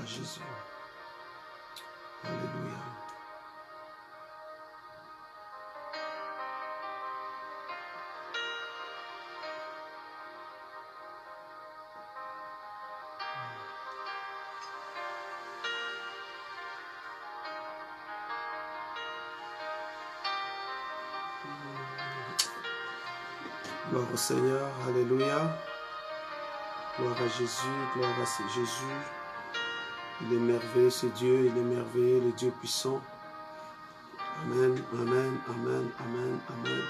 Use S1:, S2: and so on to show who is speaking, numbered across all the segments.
S1: à Jésus. Alléluia. Gloire au Seigneur, alléluia. Gloire à Jésus, gloire à Jésus. Il est merveilleux ce Dieu, il est merveilleux le Dieu puissant. Amen, amen, amen, amen, amen.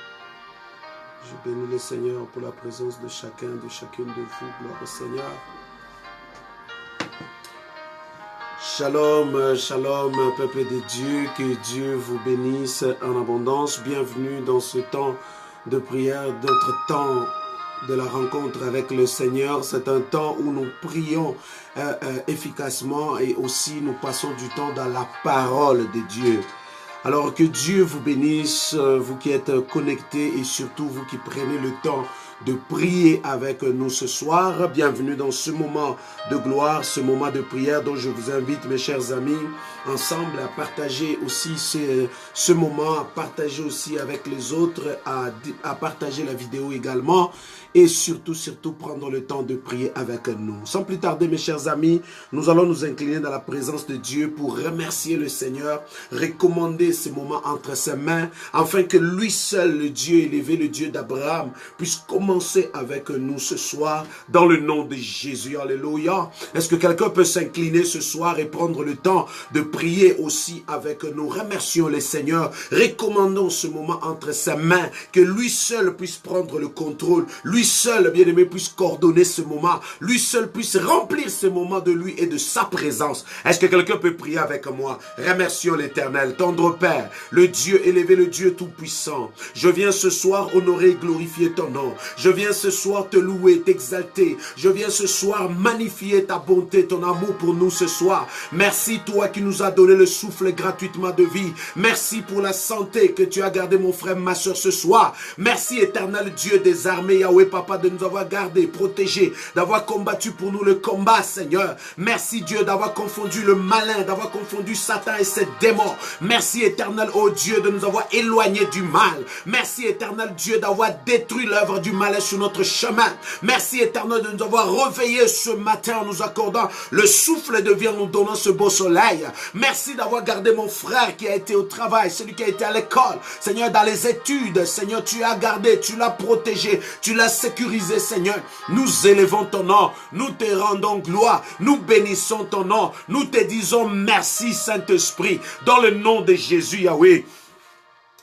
S1: Je bénis le Seigneur pour la présence de chacun, de chacune de vous. Gloire au Seigneur. Shalom, shalom, peuple de Dieu, que Dieu vous bénisse en abondance. Bienvenue dans ce temps de prière, notre temps de la rencontre avec le Seigneur. C'est un temps où nous prions efficacement et aussi nous passons du temps dans la parole de Dieu. Alors que Dieu vous bénisse, vous qui êtes connectés et surtout vous qui prenez le temps de prier avec nous ce soir. Bienvenue dans ce moment de gloire, ce moment de prière dont je vous invite, mes chers amis, ensemble à partager aussi ce moment, à partager aussi avec les autres, à partager la vidéo également et surtout prendre le temps de prier avec nous. Sans plus tarder, mes chers amis, nous allons nous incliner dans la présence de Dieu pour remercier le Seigneur, recommander ce moment entre ses mains, afin que lui seul, le Dieu élevé, le Dieu d'Abraham, puisse commencer avec nous ce soir, dans le nom de Jésus. Alléluia. Est-ce que quelqu'un peut s'incliner ce soir et prendre le temps de prier aussi avec nous? Remercions le Seigneur, recommandons ce moment entre ses mains, que lui seul puisse prendre le contrôle, lui seul, bien-aimé, puisse coordonner ce moment, lui seul puisse remplir ce moment de lui et de sa présence. Est-ce que quelqu'un peut prier avec moi? Remercions l'Éternel, tendre Père, le Dieu élevé, le Dieu tout-puissant. Je viens ce soir honorer et glorifier ton nom. Je viens ce soir te louer, t'exalter. Je viens ce soir magnifier ta bonté, ton amour pour nous ce soir. Merci toi qui nous as donné le souffle gratuitement de vie. Merci pour la santé que tu as gardé mon frère, ma soeur ce soir. Merci éternel Dieu des armées, Yahweh Papa, de nous avoir gardés, protégés, d'avoir combattu pour nous le combat, Seigneur. Merci Dieu d'avoir confondu le malin, d'avoir confondu Satan et ses démons. Merci éternel, oh Dieu, de nous avoir éloignés du mal. Merci éternel Dieu d'avoir détruit l'œuvre du mal sur notre chemin. Merci éternel de nous avoir réveillés ce matin en nous accordant le souffle de vie, en nous donnant ce beau soleil. Merci d'avoir gardé mon frère qui a été au travail, celui qui a été à l'école. Seigneur, dans les études, Seigneur, tu as gardé, tu l'as protégé, tu l'as sécurisé, Seigneur. Nous élevons ton nom, nous te rendons gloire, nous bénissons ton nom, nous te disons merci Saint-Esprit, dans le nom de Jésus, Yahweh.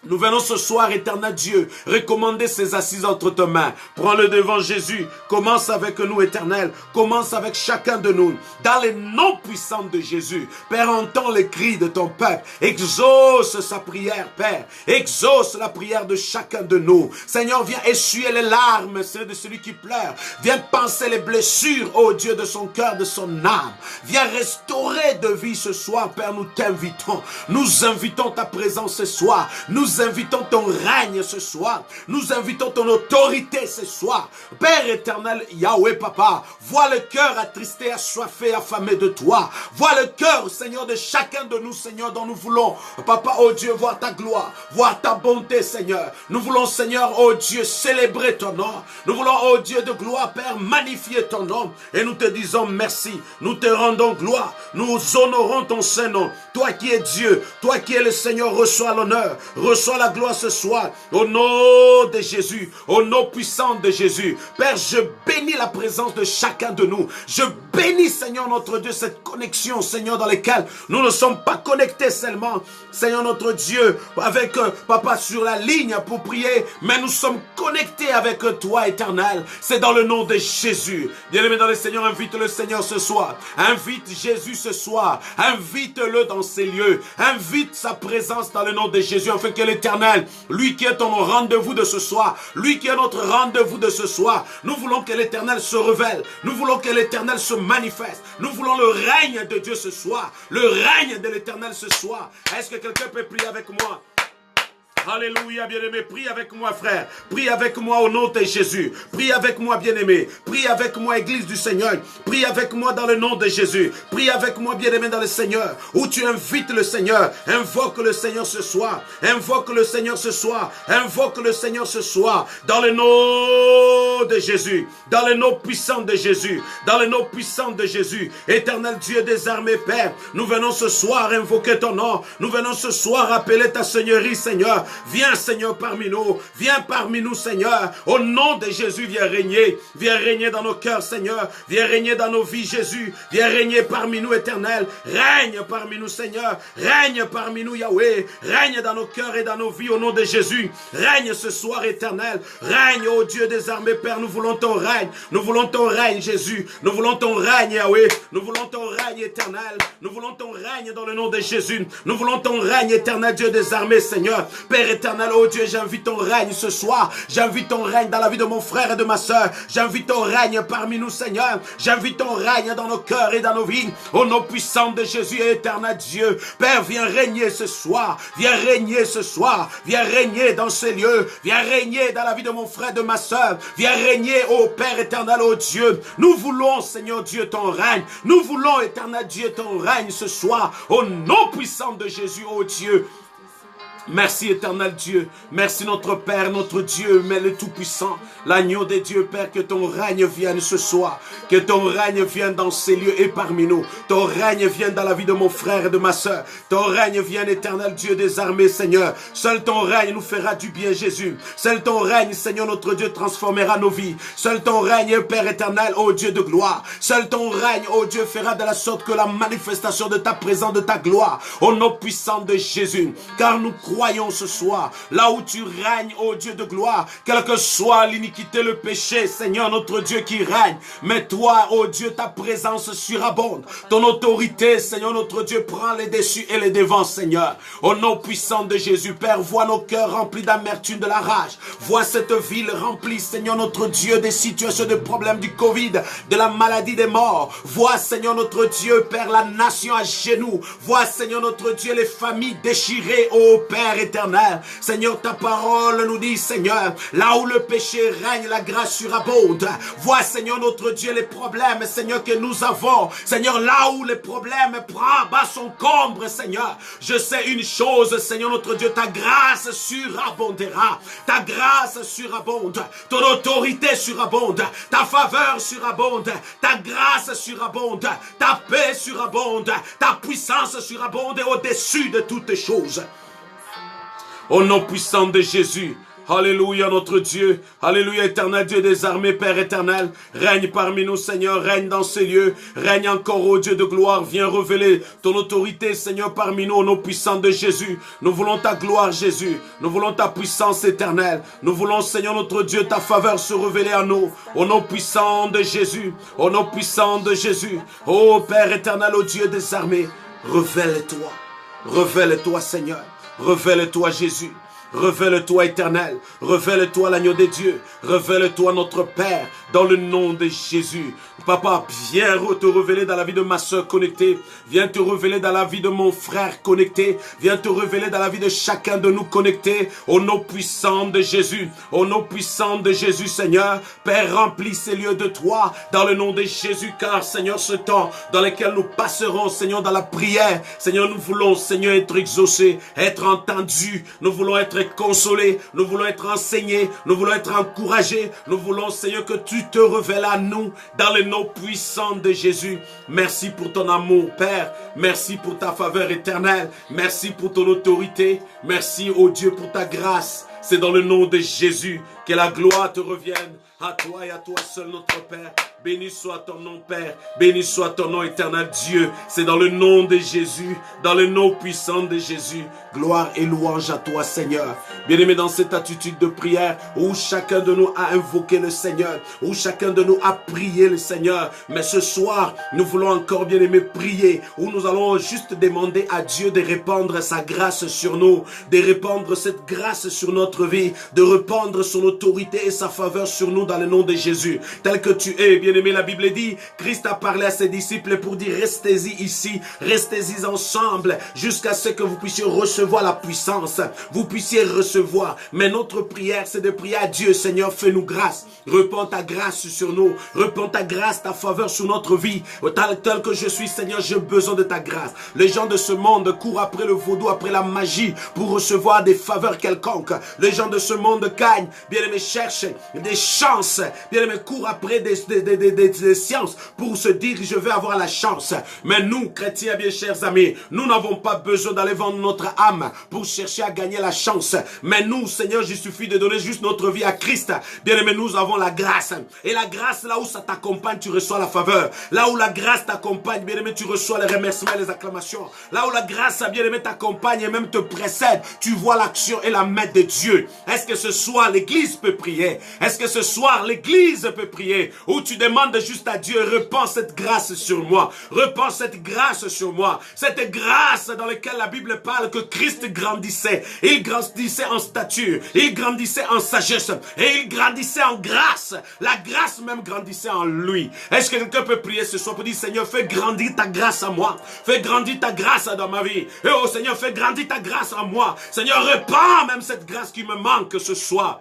S1: Nous venons ce soir, éternel Dieu, recommander ces assises entre tes mains. Prends-le devant Jésus. Commence avec nous, éternel. Commence avec chacun de nous. Dans les noms puissants de Jésus. Père, entends les cris de ton peuple. Exauce sa prière, Père. Exauce la prière de chacun de nous. Seigneur, viens essuyer les larmes, de celui qui pleure. Viens panser les blessures, ô Dieu, de son cœur, de son âme. Viens restaurer de vie ce soir, Père, nous t'invitons. Nous invitons ta présence ce soir. Nous invitons ton règne ce soir. Nous invitons ton autorité ce soir. Père éternel, Yahweh Papa, vois le cœur attristé, assoiffé, affamé de toi. Vois le cœur, Seigneur, de chacun de nous, Seigneur, dont nous voulons, Papa, oh Dieu, voir ta gloire, voir ta bonté, Seigneur. Nous voulons, Seigneur, oh Dieu, célébrer ton nom. Nous voulons, oh Dieu de gloire, Père, magnifier ton nom. Et nous te disons merci. Nous te rendons gloire. Nous honorons ton Saint-Nom. Toi qui es Dieu, toi qui es le Seigneur, reçois l'honneur. Reçois la gloire ce soir, au nom de Jésus, au nom puissant de Jésus. Père, je bénis la présence de chacun de nous. Je bénis, Seigneur notre Dieu, cette connexion, Seigneur, dans laquelle nous ne sommes pas connectés seulement, Seigneur notre Dieu, avec Papa sur la ligne pour prier, mais nous sommes connectés avec toi, éternel. C'est dans le nom de Jésus. Bien-aimé dans le Seigneur, invite le Seigneur ce soir. Invite Jésus ce soir. Invite-le dans ces lieux. Invite sa présence dans le nom de Jésus, afin que l'Éternel, lui qui est ton rendez-vous de ce soir, lui qui est notre rendez-vous de ce soir, nous voulons que l'Éternel se révèle, nous voulons que l'Éternel se manifeste, nous voulons le règne de Dieu ce soir, le règne de l'Éternel ce soir. Est-ce que quelqu'un peut prier avec moi? Alléluia, bien-aimé. Prie avec moi, frère. Prie avec moi au nom de Jésus. Prie avec moi, bien-aimé. Prie avec moi, Église du Seigneur. Prie avec moi dans le nom de Jésus. Prie avec moi, bien-aimé, dans le Seigneur. Où tu invites le Seigneur. Invoque le Seigneur ce soir. Invoque le Seigneur ce soir. Invoque le Seigneur ce soir. Dans le nom de Jésus. Dans le nom puissant de Jésus. Dans le nom puissant de Jésus. Éternel Dieu des armées, Père. Nous venons ce soir invoquer ton nom. Nous venons ce soir appeler ta Seigneurie, Seigneur. Viens, Seigneur, parmi nous. Viens parmi nous, Seigneur. Au nom de Jésus, viens régner. Viens régner dans nos cœurs, Seigneur. Viens régner dans nos vies, Jésus. Viens régner parmi nous, Éternel. Règne parmi nous, Seigneur. Règne parmi nous, Yahweh. Règne dans nos cœurs et dans nos vies, au nom de Jésus. Règne ce soir, Éternel. Règne, ô Dieu des armées, Père. Nous voulons ton règne. Nous voulons ton règne, Jésus. Nous voulons ton règne, Yahweh. Nous voulons ton règne éternel. Nous voulons ton règne dans le nom de Jésus. Nous voulons ton règne éternel, Dieu des armées, Seigneur. Père éternel, oh Dieu, j'invite ton règne ce soir. J'invite ton règne dans la vie de mon frère et de ma soeur. J'invite ton règne parmi nous, Seigneur. J'invite ton règne dans nos cœurs et dans nos vies. Au nom puissant de Jésus et éternel Dieu. Père, viens régner ce soir. Viens régner ce soir. Viens régner dans ces lieux. Viens régner dans la vie de mon frère et de ma soeur. Viens régner, ô Père éternel, ô Dieu. Nous voulons, Seigneur Dieu, ton règne. Nous voulons, éternel Dieu, ton règne ce soir. Au nom puissant de Jésus, ô Dieu. Merci éternel Dieu, merci notre Père, notre Dieu, mais le Tout-Puissant, l'agneau des dieux, Père, que ton règne vienne ce soir, que ton règne vienne dans ces lieux et parmi nous, ton règne vienne dans la vie de mon frère et de ma soeur, ton règne vienne éternel Dieu des armées, Seigneur, seul ton règne nous fera du bien Jésus, seul ton règne, Seigneur notre Dieu, transformera nos vies, seul ton règne, Père éternel, ô Dieu de gloire, seul ton règne, ô Dieu, fera de la sorte que la manifestation de ta présence, de ta gloire, au nom puissant de Jésus, car nous croyons ce soir, là où tu règnes, ô Dieu de gloire, quelle que soit l'iniquité, le péché, Seigneur notre Dieu qui règne, mais toi, ô Dieu, ta présence surabonde, ton autorité, Seigneur notre Dieu, prend les dessus et les devants, Seigneur, au nom puissant de Jésus, Père, vois nos cœurs remplis d'amertume, de la rage, vois cette ville remplie, Seigneur notre Dieu, des situations de problèmes du Covid, de la maladie des morts, vois, Seigneur notre Dieu, Père, la nation à genoux, vois, Seigneur notre Dieu, les familles déchirées, ô Père éternel, Seigneur, ta parole nous dit, Seigneur, là où le péché règne, la grâce surabonde, vois, Seigneur notre Dieu, les problèmes, Seigneur, que nous avons, Seigneur, là où les problèmes prennent bas son combre, Seigneur, je sais une chose, Seigneur notre Dieu, ta grâce surabondera, ta grâce surabonde, ton autorité surabonde, ta faveur surabonde, ta grâce surabonde, ta paix surabonde, ta puissance surabonde au-dessus de toutes choses. Au nom puissant de Jésus, alléluia notre Dieu, alléluia éternel Dieu des armées, Père éternel, règne parmi nous Seigneur, règne dans ces lieux, règne encore ô Dieu de gloire, viens révéler ton autorité Seigneur parmi nous au nom puissant de Jésus, nous voulons ta gloire Jésus, nous voulons ta puissance éternelle, nous voulons Seigneur notre Dieu ta faveur se révéler à nous, au nom puissant de Jésus, au nom puissant de Jésus, ô Père éternel, ô Dieu des armées, révèle-toi Seigneur, révèle-toi Jésus, révèle-toi éternel, révèle-toi l'agneau des dieux, révèle-toi notre Père, dans le nom de Jésus. Papa, viens te révéler dans la vie de ma soeur connectée, viens te révéler dans la vie de mon frère connecté, viens te révéler dans la vie de chacun de nous connectés, au nom puissant de Jésus, au nom puissant de Jésus Seigneur. Père, remplis ces lieux de toi, dans le nom de Jésus, car Seigneur, ce temps dans lequel nous passerons, Seigneur, dans la prière, Seigneur, nous voulons, Seigneur, être exaucés, être entendus, nous voulons être consolés, nous voulons être enseignés, nous voulons être encouragés, nous voulons, Seigneur, que tu te révèles à nous, dans le nom puissant de Jésus. Merci pour ton amour, Père, merci pour ta faveur éternelle, merci pour ton autorité, merci, ô Dieu, pour ta grâce. C'est dans le nom de Jésus que la gloire te revienne, à toi et à toi seul notre Père. Béni soit ton nom, Père. Béni soit ton nom, éternel Dieu. C'est dans le nom de Jésus, dans le nom puissant de Jésus. Gloire et louange à toi, Seigneur. Bien-aimé, dans cette attitude de prière, où chacun de nous a invoqué le Seigneur, où chacun de nous a prié le Seigneur. Mais ce soir, nous voulons encore, bien-aimé, prier, où nous allons juste demander à Dieu de répandre sa grâce sur nous, de répandre cette grâce sur notre vie, de répandre son autorité et sa faveur sur nous dans le nom de Jésus. Tel que tu es, bien-aimé, la Bible dit, Christ a parlé à ses disciples pour dire, restez-y ici, restez-y ensemble, jusqu'à ce que vous puissiez recevoir la puissance, vous puissiez recevoir. Mais notre prière, c'est de prier à Dieu, Seigneur, fais-nous grâce, repends ta grâce sur nous, repends ta grâce, ta faveur sur notre vie, tel que je suis, Seigneur, j'ai besoin de ta grâce. Les gens de ce monde courent après le vaudou, après la magie, pour recevoir des faveurs quelconques. Les gens de ce monde gagnent, bien-aimés, cherchent des chances, bien-aimés, courent après des sciences, pour se dire, je vais avoir la chance. Mais nous, chrétiens, bien chers amis, nous n'avons pas besoin d'aller vendre notre âme pour chercher à gagner la chance. Mais nous, Seigneur, il suffit de donner juste notre vie à Christ. Bien-aimés, nous avons la grâce. Et la grâce, là où ça t'accompagne, tu reçois la faveur. Là où la grâce t'accompagne, bien-aimé, tu reçois les remerciements et les acclamations. Là où la grâce, bien-aimé, t'accompagne et même te précède, tu vois l'action et la main de Dieu. Est-ce que ce soir, l'église peut prier? Est-ce que ce soir, l'église peut prier? Ou tu demandes juste à Dieu, repends cette grâce sur moi. Repends cette grâce sur moi. Cette grâce dans laquelle la Bible parle que Christ grandissait. Il grandissait en stature. Il grandissait en sagesse. Et il grandissait en grâce. La grâce même grandissait en lui. Est-ce que quelqu'un peut prier ce soir pour dire, Seigneur, fais grandir ta grâce à moi. Fais grandir ta grâce dans ma vie. Et oh Seigneur, fais grandir ta grâce à moi. Seigneur, repends même cette grâce qui me manque ce soir.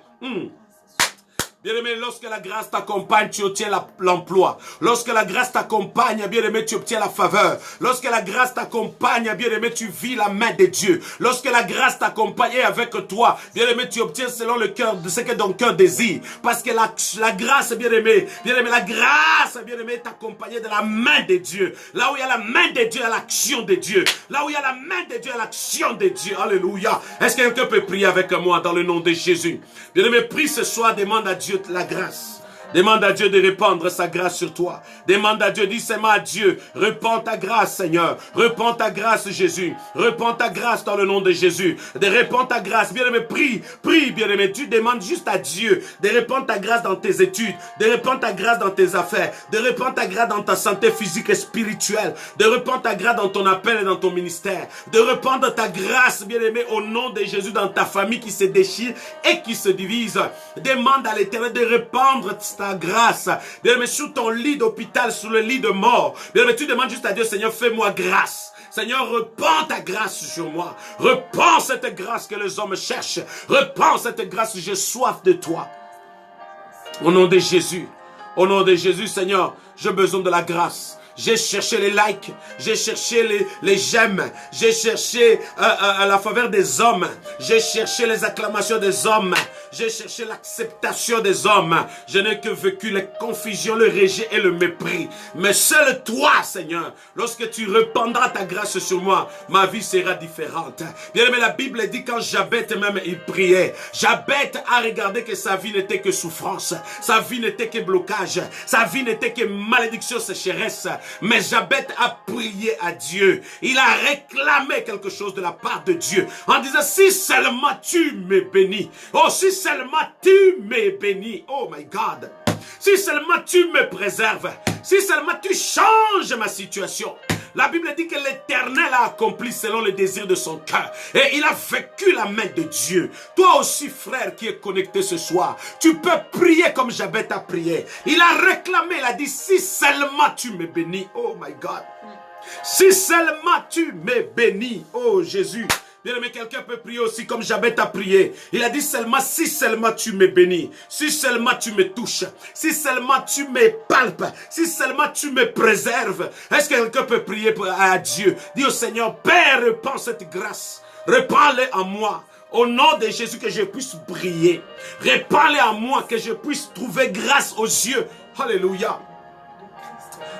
S1: Bien-aimé, lorsque la grâce t'accompagne, tu obtiens l'emploi. Lorsque la grâce t'accompagne, bien-aimé, tu obtiens la faveur. Lorsque la grâce t'accompagne, bien-aimé, tu vis la main de Dieu. Lorsque la grâce t'accompagne avec toi, bien-aimé, tu obtiens selon le cœur de ce que ton cœur désire. Parce que la grâce, bien-aimé, la grâce, bien-aimé, est accompagnée de la main de Dieu. Là où il y a la main de Dieu, il y a l'action de Dieu. Là où il y a la main de Dieu, il y a l'action de Dieu. Alléluia. Est-ce que quelqu'un peut prier avec moi dans le nom de Jésus? Bien-aimé, prie ce soir, demande à Dieu la grâce. Demande à Dieu de répandre sa grâce sur toi. Demande à Dieu, dis seulement à Dieu, répands ta grâce, Seigneur. Répands ta grâce, Jésus. Répands ta grâce dans le nom de Jésus. De répandre ta grâce. Bien-aimé, prie, bien-aimé. Tu demandes juste à Dieu de répandre ta grâce dans tes études, de répandre ta grâce dans tes affaires, de répandre ta grâce dans ta santé physique et spirituelle, de répandre ta grâce dans ton appel et dans ton ministère, de répandre ta grâce, bien-aimé, au nom de Jésus dans ta famille qui se déchire et qui se divise. Demande à l'Éternel de répandre ta grâce. Bien-aimé, sous ton lit d'hôpital, sous le lit de mort, bien-aimé, tu demandes juste à Dieu, Seigneur, fais-moi grâce. Seigneur, repends ta grâce sur moi. Repends cette grâce que les hommes cherchent. Repends cette grâce, j'ai soif de toi. Au nom de Jésus. Au nom de Jésus, Seigneur, j'ai besoin de la grâce. J'ai cherché les likes, j'ai cherché les j'aime, j'ai cherché la faveur des hommes, j'ai cherché les acclamations des hommes, j'ai cherché l'acceptation des hommes. Je n'ai que vécu les confusions, le rejet et le mépris. Mais seul toi, Seigneur, lorsque tu répandras ta grâce sur moi, ma vie sera différente. Bien aimé, la Bible dit quand Jabez même il priait, Jabez a regardé que sa vie n'était que souffrance, sa vie n'était que blocage, sa vie n'était que malédiction, sécheresse. Mais Jabez a prié à Dieu. Il a réclamé quelque chose de la part de Dieu en disant, si seulement tu me bénis. Oh, si seulement tu me bénis. Oh my God. Si seulement tu me préserves. Si seulement tu changes ma situation. La Bible dit que l'Éternel a accompli selon le désir de son cœur. Et il a vécu la main de Dieu. Toi aussi, frère, qui est connecté ce soir, tu peux prier comme Jabez a prié. Il a réclamé, il a dit, si seulement tu me bénis. Oh my God. Si seulement tu me bénis. Oh Jésus. Bien-aimé, quelqu'un peut prier aussi comme Jabez a prié. Il a dit seulement, si seulement tu me bénis, si seulement tu me touches, si seulement tu me palpes, si seulement tu me préserves. Est-ce que quelqu'un peut prier à Dieu? Dis au Seigneur, Père, répands cette grâce. Répands-les en moi. Au nom de Jésus, que je puisse briller. Répands-les en moi, que je puisse trouver grâce aux yeux. Alléluia.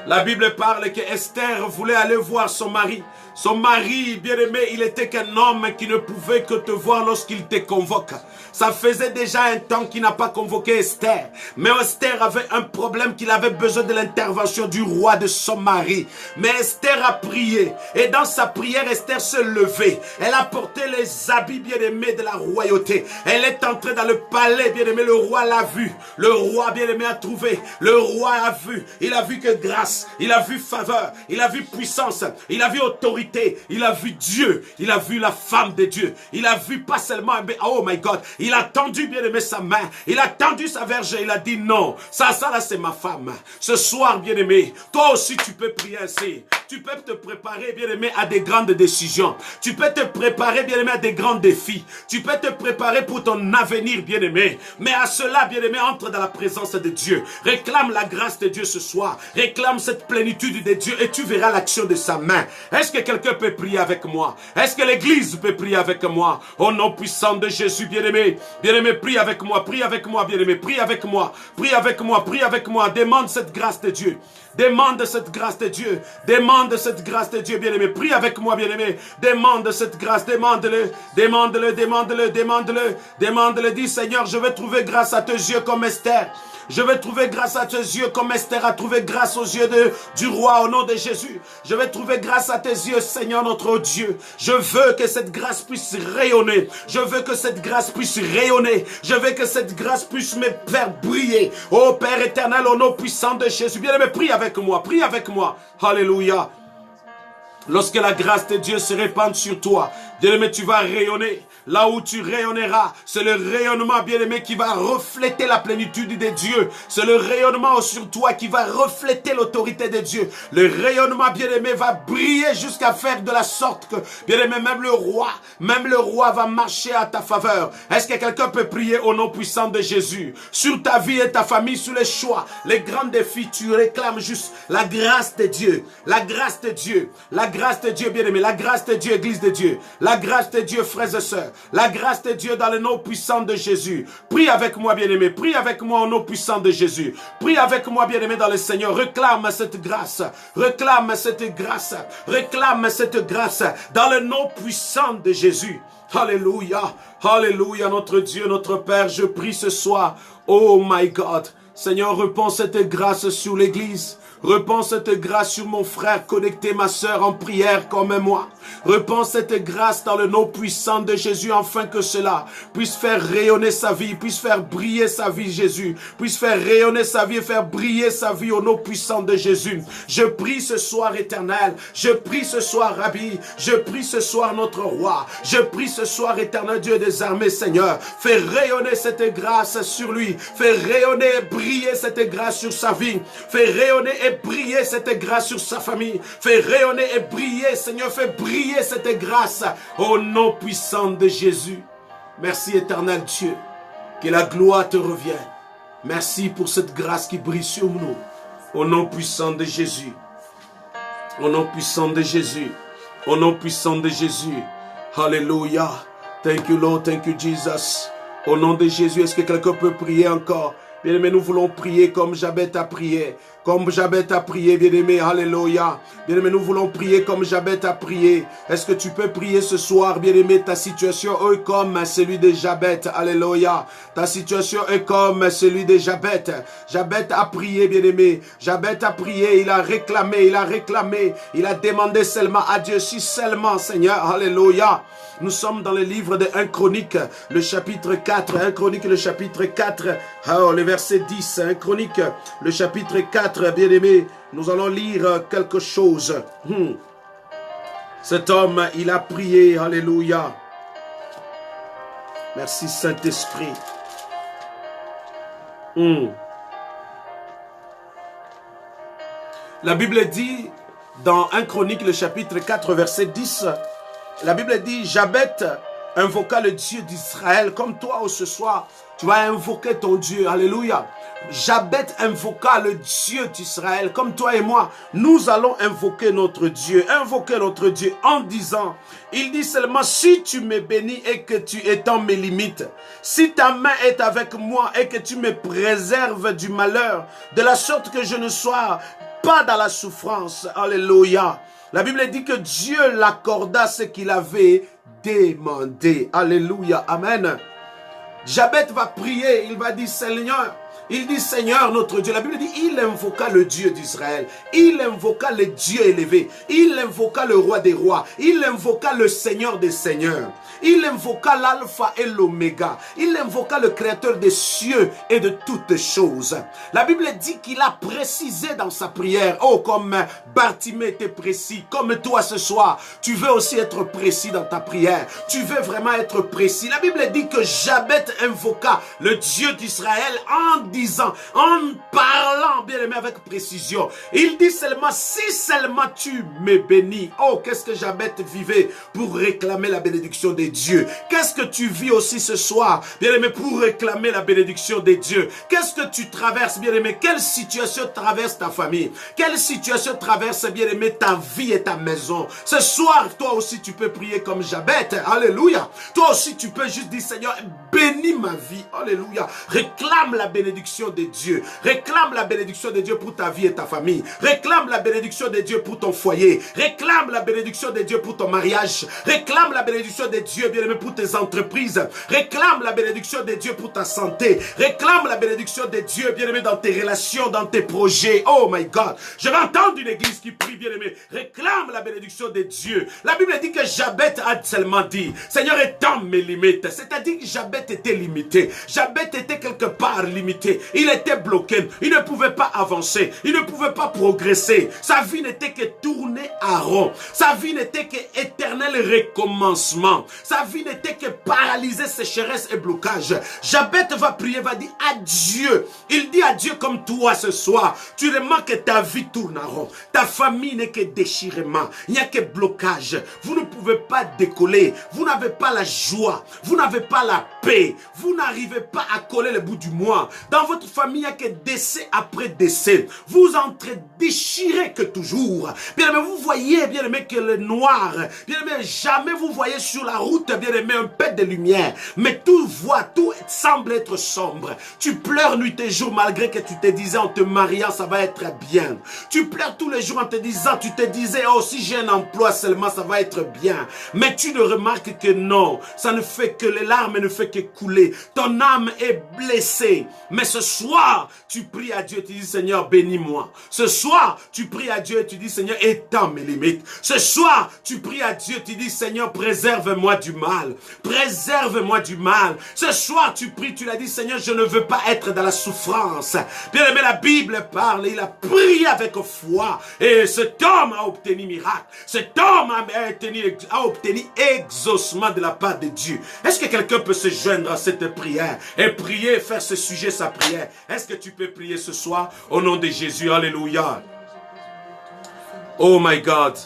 S1: La Bible parle que Esther voulait aller voir son mari. Son mari, bien-aimé, il était qu'un homme qui ne pouvait que te voir lorsqu'il te convoque. Ça faisait déjà un temps qu'il n'a pas convoqué Esther. Mais Esther avait un problème qu'il avait besoin de l'intervention du roi de son mari. Mais Esther a prié. Et dans sa prière, Esther se levait. Elle a porté les habits bien-aimés de la royauté. Elle est entrée dans le palais, bien-aimé. Le roi l'a vu. Le roi, bien-aimé, a trouvé. Le roi a vu. Il a vu que grâce. Il a vu faveur. Il a vu puissance. Il a vu autorité. l'autorité, il a vu Dieu, il a vu la femme de Dieu, il a vu pas seulement, oh my God, il a tendu bien-aimé sa main, il a tendu sa verge, il a dit non, ça là c'est ma femme. Ce soir bien-aimé, toi aussi tu peux prier ainsi. Tu peux te préparer, bien-aimé, à des grandes décisions. Tu peux te préparer, bien-aimé, à des grands défis. Tu peux te préparer pour ton avenir, bien-aimé. Mais à cela, bien-aimé, entre dans la présence de Dieu. Réclame la grâce de Dieu ce soir. Réclame cette plénitude de Dieu et tu verras l'action de sa main. Est-ce que quelqu'un peut prier avec moi? Est-ce que l'église peut prier avec moi? Au nom puissant de Jésus, bien-aimé. Bien-aimé, prie avec moi, bien-aimé. Prie avec moi, prie avec moi, prie avec moi. Demande cette grâce de Dieu. Demande cette grâce de Dieu. Demande cette grâce de Dieu, bien-aimé. Prie avec moi, bien-aimé. Demande cette grâce. Demande-le. Demande-le, demande-le, demande-le. Demande-le. Dis, Seigneur, je vais trouver grâce à tes yeux comme Esther. Je vais trouver grâce à tes yeux comme Esther a trouvé grâce aux yeux du roi au nom de Jésus. Je vais trouver grâce à tes yeux, Seigneur notre Dieu. Je veux que cette grâce puisse rayonner. Je veux que cette grâce puisse rayonner. Je veux que cette grâce puisse me faire briller. Oh Père éternel, au nom puissant de Jésus. Bien-aimé, prie avec moi, prie avec moi. Alléluia. Lorsque la grâce de Dieu se répand sur toi, bien-aimé, tu vas rayonner. Là où tu rayonneras, c'est le rayonnement, bien-aimé, qui va refléter la plénitude de Dieu. C'est le rayonnement sur toi qui va refléter l'autorité de Dieu. Le rayonnement, bien-aimé, va briller jusqu'à faire de la sorte que, bien-aimé, même le roi va marcher à ta faveur. Est-ce que quelqu'un peut prier au nom puissant de Jésus? Sur ta vie et ta famille, sur les choix, les grands défis, tu réclames juste la grâce de Dieu. La grâce de Dieu. La grâce de Dieu, bien-aimé. La grâce de Dieu, Église de Dieu. La grâce de Dieu, frères et sœurs. La grâce de Dieu dans le nom puissant de Jésus. Prie avec moi, bien-aimé. Prie avec moi au nom puissant de Jésus. Prie avec moi, bien-aimé, dans le Seigneur. Réclame cette grâce. Réclame cette grâce. Réclame cette grâce dans le nom puissant de Jésus. Alléluia. Alléluia, notre Dieu, notre Père. Je prie ce soir. Oh my God. Seigneur, répands cette grâce sur l'Église. Répands cette grâce sur mon frère connecté, ma sœur en prière comme moi. Répands cette grâce dans le nom puissant de Jésus, afin que cela puisse faire rayonner sa vie, puisse faire briller sa vie, Jésus, puisse faire rayonner sa vie et faire briller sa vie au nom puissant de Jésus. Je prie ce soir, Éternel, je prie ce soir, Rabbi, je prie ce soir, notre roi, je prie ce soir, Éternel Dieu des armées, Seigneur, fais rayonner cette grâce sur lui, fais rayonner et briller cette grâce sur sa vie, fais rayonner et briller cette grâce sur sa famille, fais rayonner et briller, Seigneur, fais briller cette grâce au nom puissant de Jésus. Merci éternel Dieu, que la gloire te revienne. Merci pour cette grâce qui brille sur nous, au nom puissant de Jésus. Au nom puissant de Jésus. Au nom puissant de Jésus. Alléluia. Thank you Lord, thank you Jesus. Au nom de Jésus, est-ce que quelqu'un peut prier encore? Bien-aimé, nous voulons prier comme Jabez a prié. Comme Jabez a prié, bien-aimé, alléluia. Bien-aimé, nous voulons prier comme Jabez a prié. Est-ce que tu peux prier ce soir, bien-aimé? Ta situation est comme celui de Jabez, alléluia. Ta situation est comme celui de Jabez. Jabez a prié, bien-aimé. Jabez a prié, il a réclamé, il a demandé seulement à Dieu, si seulement, Seigneur, alléluia. Nous sommes dans le livre de 1 Chronique, le chapitre 4. 1 Chronique, le chapitre 4, le verset 10. 1 Chronique, le chapitre 4, bien-aimé. Nous allons lire quelque chose. Cet homme, il a prié, alléluia. Merci Saint-Esprit. La Bible dit, dans 1 Chronique, le chapitre 4, verset 10, la Bible dit, Jabez invoqua le Dieu d'Israël, comme toi ce soir, tu vas invoquer ton Dieu, alléluia. Jabez invoqua le Dieu d'Israël, comme toi et moi, nous allons invoquer notre Dieu en disant, il dit seulement, si tu me bénis et que tu étends mes limites, si ta main est avec moi et que tu me préserves du malheur, de la sorte que je ne sois pas dans la souffrance, alléluia. La Bible dit que Dieu l'accorda ce qu'il avait demandé. Alléluia. Amen. Jabez va prier. Il va dire, Seigneur, Il dit Seigneur notre Dieu. La Bible dit il invoqua le Dieu d'Israël. Il invoqua le Dieu élevé. Il invoqua le roi des rois. Il invoqua le Seigneur des seigneurs. Il invoqua l'alpha et l'oméga. Il invoqua le créateur des cieux et de toutes choses. La Bible dit qu'il a précisé dans sa prière. Oh, comme Bartimée était précis, comme toi ce soir, tu veux aussi être précis dans ta prière. Tu veux vraiment être précis. La Bible dit que Jabet invoqua le Dieu d'Israël en disant, en parlant, bien aimé, avec précision. Il dit seulement, si seulement tu me bénis. Oh, qu'est-ce que Jabet vivait pour réclamer la bénédiction des dieux. Qu'est-ce que tu vis aussi ce soir, bien-aimé, pour réclamer la bénédiction des dieux? Qu'est-ce que tu traverses, bien-aimé? Quelle situation traverse ta famille? Quelle situation traverse, bien-aimé, ta vie et ta maison? Ce soir, toi aussi, tu peux prier comme Jabet. Alléluia. Toi aussi, tu peux juste dire, Seigneur, bénis ma vie. Alléluia. Réclame la bénédiction de Dieu. Réclame la bénédiction de Dieu pour ta vie et ta famille. Réclame la bénédiction de Dieu pour ton foyer. Réclame la bénédiction de Dieu pour ton mariage. Réclame la bénédiction de Dieu, bien-aimé, pour tes entreprises. Réclame la bénédiction de Dieu pour ta santé. Réclame la bénédiction de Dieu, bien-aimé, dans tes relations, dans tes projets. Oh my God. Je vais entendre une église qui prie, bien-aimé. Réclame la bénédiction de Dieu. La Bible dit que Jabet a seulement dit, Seigneur, étends mes limites. C'est-à-dire que Jabet était limité. Jabet était quelque part limité. Il était bloqué. Il ne pouvait pas avancer. Il ne pouvait pas progresser. Sa vie n'était que tournée à rond. Sa vie n'était que éternel recommencement. Sa vie n'était que paralysée, sécheresse et blocage. Jabet va prier, va dire adieu. Il dit adieu comme toi ce soir. Tu remarques que ta vie tourne à rond. Ta famille n'est que déchirement. Il n'y a que blocage. Vous ne pouvez pas décoller. Vous n'avez pas la joie. Vous n'avez pas la paix. Vous n'arrivez pas à coller le bout du mois. Dans votre famille, il n'y a que décès après décès. Vous entrez déchirés que toujours. Bien aimé, vous voyez, bien aimé, que le noir, bien aimé, jamais vous voyez sur la route, bien aimé, un peu de lumière. Mais tout semble être sombre. Tu pleures nuit et jour malgré que tu te disais en te mariant, ça va être bien. Tu pleures tous les jours en te disant, tu te disais, oh, si j'ai un emploi seulement, ça va être bien. Mais tu ne remarques que non, ça ne fait que les larmes ne fait que couler. Ton âme est blessée. Mais ce soir, tu pries à Dieu, tu dis, Seigneur, bénis-moi. Ce soir, tu pries à Dieu et tu dis, Seigneur, étends mes limites. Ce soir, tu pries à Dieu, tu dis, Seigneur, préserve-moi du mal. Préserve-moi du mal. Ce soir, tu pries, tu l'as dit, Seigneur, je ne veux pas être dans la souffrance. Bien aimé, la Bible parle, il a prié avec foi. Et cet homme a obtenu miracle. Cet homme a obtenu exaucement de la part de Dieu. Est-ce que quelqu'un peut se joindre à cette prière et prier, faire ce sujet sa prière? Est-ce que tu peux prier ce soir au nom de Jésus? Alléluia. Oh my God.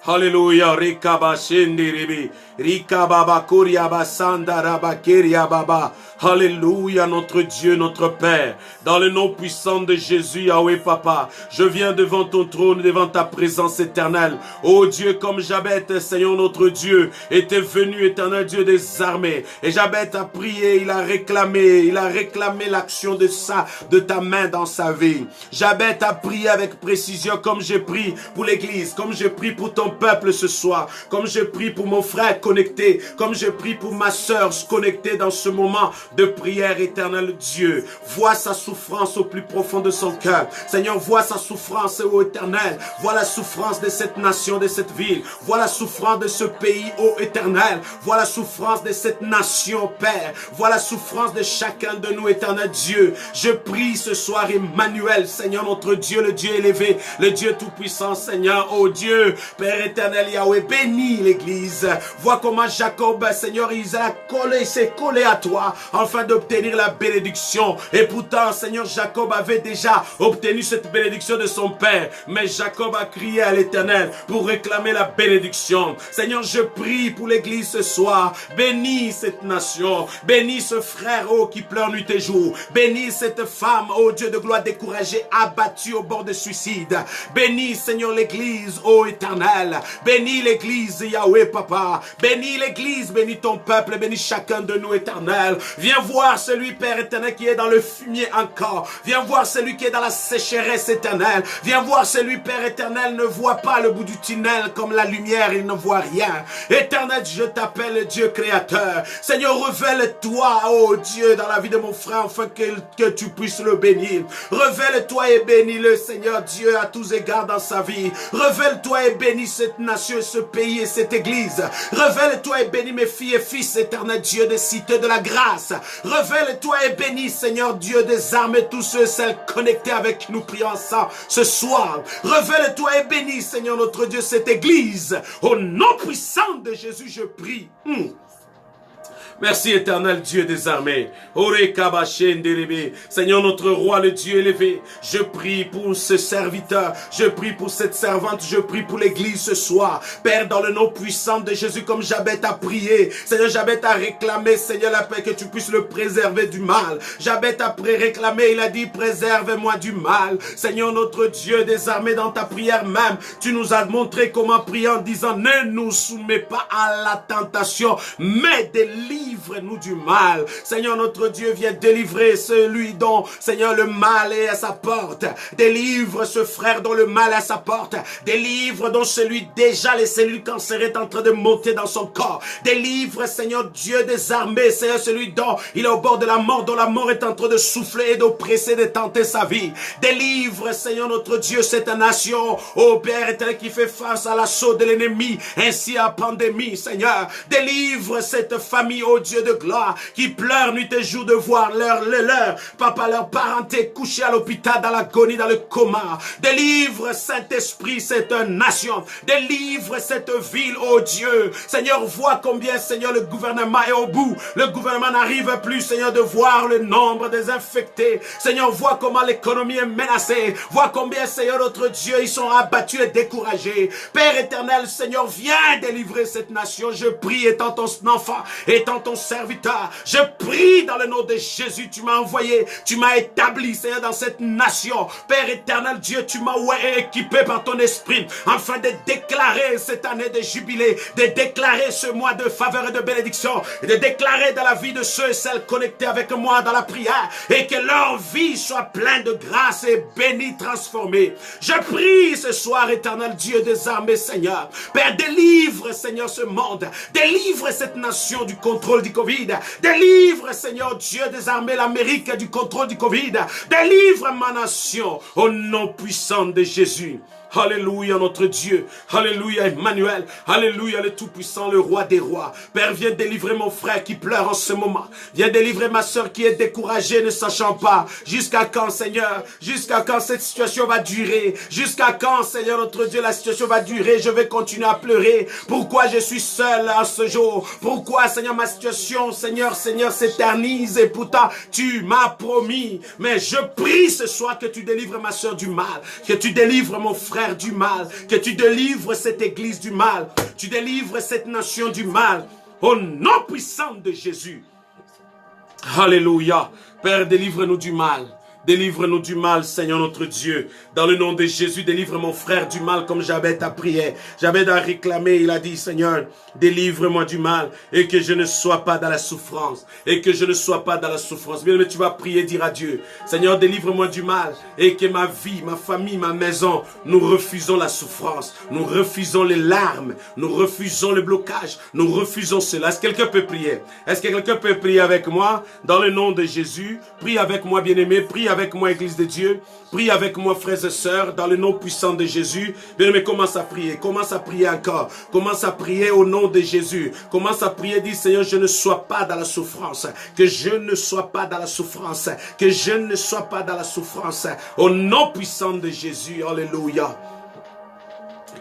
S1: Hallelujah. Rikaba shindiribi. Rikababa kuriaba sandaraba kiriababa. Alléluia, notre Dieu, notre Père. Dans le nom puissant de Jésus, Yahweh Papa, je viens devant ton trône, devant ta présence éternelle. Ô Dieu, comme Jabet, Seigneur notre Dieu, était venu, éternel Dieu des armées. Et Jabet a prié, il a réclamé l'action de ta main dans sa vie. Jabet a prié avec précision, comme je prie pour l'église, comme je prie pour ton peuple ce soir, comme je prie pour mon frère connecté, comme je prie pour ma sœur connectée dans ce moment de prière. Éternel Dieu, vois sa souffrance au plus profond de son cœur. Seigneur, vois sa souffrance, ô Éternel. Vois la souffrance de cette nation, de cette ville. Vois la souffrance de ce pays, ô Éternel. Vois la souffrance de cette nation, Père. Vois la souffrance de chacun de nous, Éternel Dieu. Je prie ce soir, Emmanuel, Seigneur notre Dieu, le Dieu élevé, le Dieu tout-puissant, Seigneur, ô Dieu, Père éternel Yahweh, bénis l'Église. Vois comment Jacob, Seigneur, il s'est collé à toi, afin d'obtenir la bénédiction. Et pourtant, Seigneur, Jacob avait déjà obtenu cette bénédiction de son père. Mais Jacob a crié à l'Éternel pour réclamer la bénédiction. Seigneur, je prie pour l'Église ce soir. Bénis cette nation. Bénis ce frère, oh, qui pleure nuit et jour. Bénis cette femme, oh Dieu de gloire, découragée, abattue au bord de suicide. Bénis, Seigneur, l'Église, oh Éternel. Bénis l'Église, Yahweh, Papa. Bénis l'Église, bénis ton peuple, bénis chacun de nous, Éternel. Viens voir celui, Père éternel, qui est dans le fumier encore. Viens voir celui qui est dans la sécheresse éternelle. Viens voir celui, Père éternel, ne voit pas le bout du tunnel comme la lumière, il ne voit rien. Éternel, je t'appelle Dieu créateur. Seigneur, révèle-toi, oh Dieu, dans la vie de mon frère, afin que tu puisses le bénir. Révèle-toi et bénis-le, Seigneur Dieu, à tous égards dans sa vie. Révèle-toi et bénis cette nation, ce pays et cette église. Révèle-toi et bénis mes filles et fils, éternel Dieu des cités de la grâce. Révèle-toi et bénis, Seigneur Dieu des armées, tous ceux et celles connectés avec nous, prions ensemble ce soir. Révèle-toi et bénis, Seigneur notre Dieu, cette église. Au nom puissant de Jésus, je prie. Merci éternel Dieu des armées. Seigneur notre roi, le Dieu élevé, je prie pour ce serviteur, je prie pour cette servante, je prie pour l'église ce soir. Père, dans le nom puissant de Jésus, comme Jabez a prié, Seigneur, Jabez a réclamé, Seigneur, la paix, que tu puisses le préserver du mal. Jabez a réclamé, il a dit, préserve-moi du mal. Seigneur notre Dieu des armées, dans ta prière même, tu nous as montré comment prier en disant, ne nous soumets pas à la tentation, mais délivre-nous du mal. Seigneur notre Dieu, viens délivrer celui dont, Seigneur, le mal est à sa porte. Délivre ce frère dont le mal est à sa porte. Délivre donc celui déjà les cellules cancéreuses en train de monter dans son corps. Délivre, Seigneur Dieu des armées, Seigneur, celui dont il est au bord de la mort, dont la mort est en train de souffler et d'oppresser, de tenter sa vie. Délivre, Seigneur notre Dieu, cette nation, ô Père éternel, qui fait face à l'assaut de l'ennemi, ainsi à la pandémie, Seigneur. Délivre cette famille, ô Dieu de gloire, qui pleure nuit et jour de voir leur papa, leur parenté couché à l'hôpital, dans l'agonie, dans le coma. Délivre, Saint-Esprit, cette nation. Délivre cette ville, ô Dieu. Seigneur, vois combien, Seigneur, le gouvernement est au bout. Le gouvernement n'arrive plus, Seigneur, de voir le nombre des infectés. Seigneur, vois comment l'économie est menacée. Vois combien, Seigneur, notre Dieu, ils sont abattus et découragés. Père éternel, Seigneur, viens délivrer cette nation. Je prie, étant ton enfant, étant ton serviteur. Je prie dans le nom de Jésus. Tu m'as envoyé, tu m'as établi, Seigneur, dans cette nation. Père éternel Dieu, tu m'as équipé par ton esprit, afin de déclarer cette année de jubilé, de déclarer ce mois de faveur et de bénédiction, et de déclarer dans la vie de ceux et celles connectés avec moi dans la prière, et que leur vie soit pleine de grâce et bénie, transformée. Je prie ce soir, éternel Dieu des armées, Seigneur. Père, délivre, Seigneur, ce monde. Délivre cette nation du contrôle du Covid. Délivre, Seigneur Dieu des armées, l'Amérique du contrôle du Covid. Délivre ma nation au nom puissant de Jésus. Alléluia notre Dieu, alléluia Emmanuel, alléluia le Tout-Puissant, le Roi des Rois. Père, viens délivrer mon frère qui pleure en ce moment. Viens délivrer ma soeur qui est découragée, ne sachant pas jusqu'à quand, Seigneur, jusqu'à quand cette situation va durer, jusqu'à quand, Seigneur notre Dieu, la situation va durer. Je vais continuer à pleurer. Pourquoi je suis seul à ce jour? Pourquoi, Seigneur, ma situation, Seigneur, s'éternise, et pourtant tu m'as promis. Mais je prie ce soir que tu délivres ma soeur du mal, que tu délivres mon frère du mal, que tu délivres cette église du mal, tu délivres cette nation du mal, au nom puissant de Jésus. Alléluia. Père, délivre-nous du mal. Délivre-nous du mal, Seigneur notre Dieu. Dans le nom de Jésus, délivre mon frère du mal comme Jabez a prié. Jabez a réclamé, il a dit, Seigneur, délivre-moi du mal et que je ne sois pas dans la souffrance. Et que je ne sois pas dans la souffrance. Bien, mais tu vas prier, dire à Dieu, Seigneur, délivre-moi du mal et que ma vie, ma famille, ma maison, nous refusons la souffrance. Nous refusons les larmes. Nous refusons le blocage. Nous refusons cela. Est-ce que quelqu'un peut prier? Est-ce que quelqu'un peut prier avec moi? Dans le nom de Jésus, prie avec moi, bien-aimé, prie avec moi, Église de Dieu. Prie avec moi, frères et sœurs, dans le nom puissant de Jésus. Bien-aimé, commence à prier. Commence à prier encore. Commence à prier au nom de Jésus. Commence à prier, dis, Seigneur, je ne sois pas dans la souffrance. Que je ne sois pas dans la souffrance. Que je ne sois pas dans la souffrance. Au nom puissant de Jésus. Alléluia.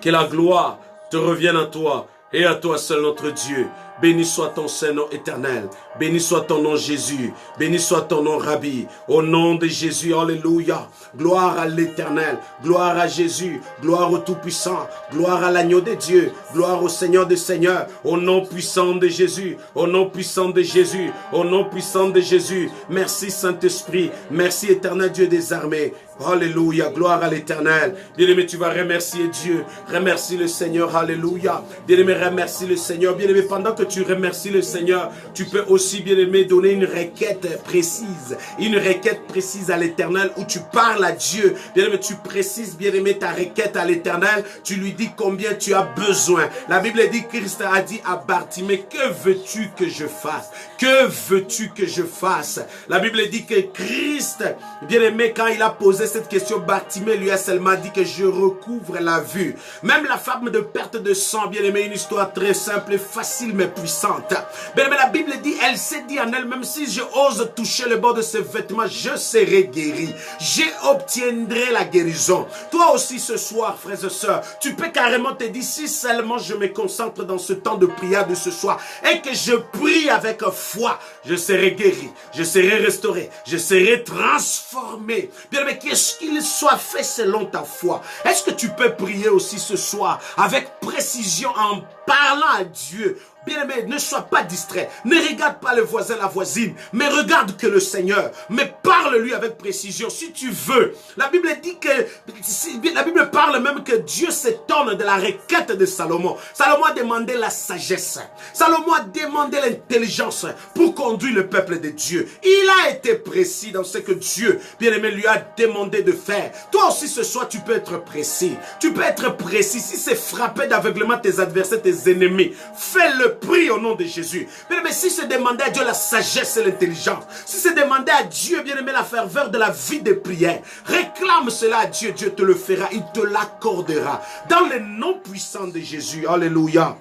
S1: Que la gloire te revienne à toi et à toi seul, notre Dieu. Béni soit ton Saint-Nom éternel. Béni soit ton nom Jésus. Béni soit ton nom Rabbi. Au nom de Jésus, alléluia. Gloire à l'Éternel. Gloire à Jésus. Gloire au Tout-Puissant. Gloire à l'agneau de Dieu. Gloire au Seigneur des Seigneurs. Au nom puissant de Jésus. Au nom puissant de Jésus. Au nom puissant de Jésus. Merci Saint-Esprit. Merci éternel Dieu des armées. Alléluia, gloire à l'Éternel. Bien-aimé, tu vas remercier Dieu. Remercie le Seigneur, alléluia. Bien-aimé, remercie le Seigneur. Bien-aimé, pendant que tu remercies le Seigneur, tu peux aussi, bien-aimé, donner une requête précise. Une requête précise à l'Éternel où tu parles à Dieu. Bien-aimé, tu précises, bien-aimé, ta requête à l'Éternel. Tu lui dis combien tu as besoin. La Bible dit, Christ a dit à Bartimée, que veux-tu que je fasse? Que veux-tu que je fasse? La Bible dit que Christ, bien-aimé, quand il a posé cette question, Bartimée lui a seulement dit que je recouvre la vue. Même la femme de perte de sang, bien aimé, une histoire très simple, facile mais puissante. Bien aimé, la Bible dit, elle s'est dit en elle-même, si je ose toucher le bord de ses vêtements, je serai guéri. J'obtiendrai la guérison. Toi aussi ce soir, frères et sœurs, tu peux carrément te dire, si seulement je me concentre dans ce temps de prière de ce soir et que je prie avec foi, je serai guéri, je serai restauré, je serai transformé. Bien aimé, qu'est-ce qu'il soit fait selon ta foi? Est-ce que tu peux prier aussi ce soir avec précision en parlant à Dieu? Bien-aimé, ne sois pas distrait. Ne regarde pas le voisin, la voisine, mais regarde que le Seigneur. Mais parle-lui avec précision si tu veux. La Bible dit que, la Bible parle même que Dieu s'étonne de la requête de Salomon. Salomon a demandé la sagesse. Salomon a demandé l'intelligence pour conduire le peuple de Dieu. Il a été précis dans ce que Dieu, bien-aimé, lui a demandé de faire. Toi aussi ce soir, tu peux être précis. Tu peux être précis. Si c'est frapper d'aveuglement tes adversaires, tes ennemis, fais-le. Prie au nom de Jésus. Mais si c'est demander à Dieu la sagesse et l'intelligence, si c'est demander à Dieu, bien aimé, la ferveur de la vie de prière, réclame cela à Dieu, Dieu te le fera, il te l'accordera. Dans le nom puissant de Jésus. Alléluia.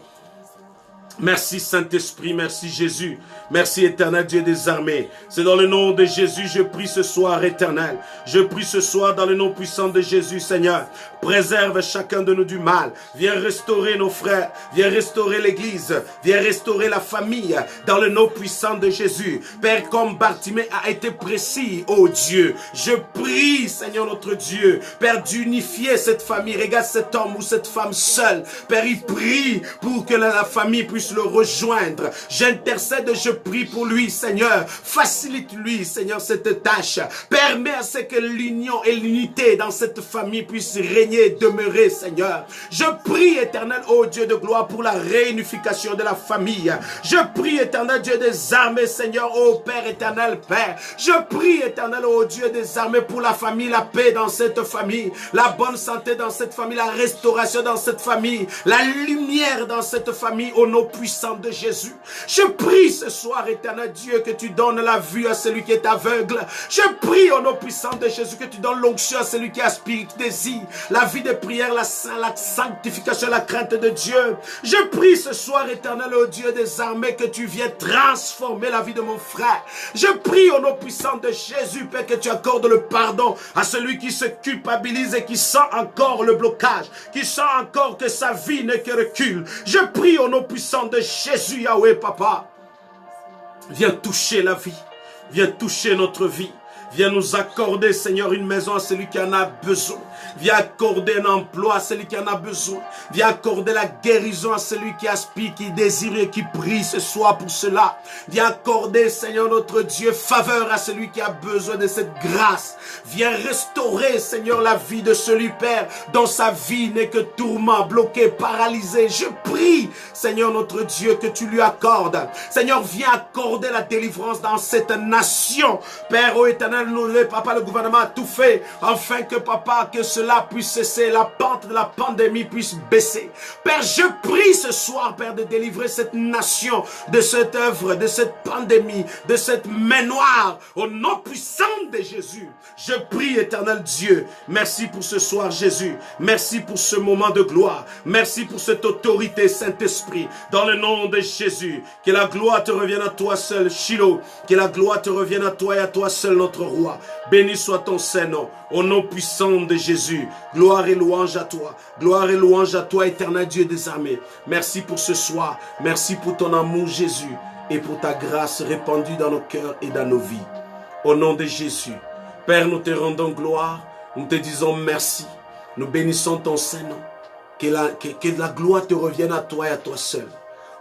S1: Merci Saint-Esprit, merci Jésus, merci éternel Dieu des armées. C'est dans le nom de Jésus, je prie ce soir éternel. Je prie ce soir dans le nom puissant de Jésus, Seigneur. Préserve chacun de nous du mal. Viens restaurer nos frères, viens restaurer l'église, viens restaurer la famille dans le nom puissant de Jésus. Père, comme Bartimée a été précis, oh Dieu, je prie Seigneur notre Dieu, Père, d'unifier cette famille. Regarde cet homme ou cette femme seule. Père, il prie pour que la famille puisse le rejoindre. J'intercède, je prie pour lui, Seigneur. Facilite-lui, Seigneur, cette tâche. Permets à ce que l'union et l'unité dans cette famille puissent régner et demeurer, Seigneur. Je prie, éternel, ô Dieu de gloire, pour la réunification de la famille. Je prie, éternel Dieu des armées, Seigneur, ô Père éternel, Père. Je prie, éternel, ô Dieu des armées, pour la famille, la paix dans cette famille, la bonne santé dans cette famille, la restauration dans cette famille, la lumière dans cette famille, au nom puissant de Jésus. Je prie ce soir, éternel Dieu, que tu donnes la vue à celui qui est aveugle. Je prie au nom puissant de Jésus que tu donnes l'onction à celui qui aspire, qui désire la vie de prière, la sanctification, la crainte de Dieu. Je prie ce soir, éternel, ô Dieu des armées, que tu viennes transformer la vie de mon frère. Je prie au nom puissant de Jésus, Père, que tu accordes le pardon à celui qui se culpabilise et qui sent encore le blocage, qui sent encore que sa vie n'est que recul. Je prie au nom puissant de Jésus, Yahweh, Papa. Viens toucher la vie, viens toucher notre vie. Viens nous accorder, Seigneur, une maison à celui qui en a besoin. Viens accorder un emploi à celui qui en a besoin. Viens accorder la guérison à celui qui aspire, qui désire et qui prie ce soir pour cela. Viens accorder, Seigneur notre Dieu, faveur à celui qui a besoin de cette grâce. Viens restaurer, Seigneur, la vie de celui, Père, dont sa vie n'est que tourment, bloqué, paralysé. Je prie, Seigneur notre Dieu, que tu lui accordes. Seigneur, viens accorder la délivrance dans cette nation. Père, ô éternel, nous, Papa, le gouvernement a tout fait, afin que, Papa, que cela puisse cesser, la pente de la pandémie puisse baisser. Père, je prie ce soir, Père, de délivrer cette nation de cette œuvre, de cette pandémie, de cette main noire, au nom puissant de Jésus. Je prie, éternel Dieu, merci pour ce soir, Jésus. Merci pour ce moment de gloire. Merci pour cette autorité, Saint-Esprit. Dans le nom de Jésus, que la gloire te revienne à toi seul, Shiloh. Que la gloire te revienne à toi et à toi seul, notre roi. Béni soit ton Saint-Nom, au nom puissant de Jésus. Gloire et louange à toi. Gloire et louange à toi, éternel Dieu des armées. Merci pour ce soir. Merci pour ton amour, Jésus, et pour ta grâce répandue dans nos cœurs et dans nos vies. Au nom de Jésus. Père, nous te rendons gloire. Nous te disons merci. Nous bénissons ton Saint-Nom. Que la gloire te revienne à toi et à toi seul.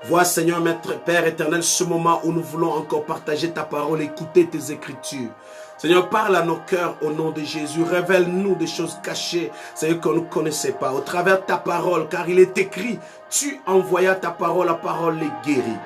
S1: Vois, Seigneur, Maître, Père éternel, ce moment où nous voulons encore partager ta parole, écouter tes écritures. Seigneur, parle à nos cœurs au nom de Jésus. Révèle-nous des choses cachées, Seigneur, qu'on ne connaissait pas. Au travers de ta parole, car il est écrit, tu envoyas ta parole, la parole les guérit.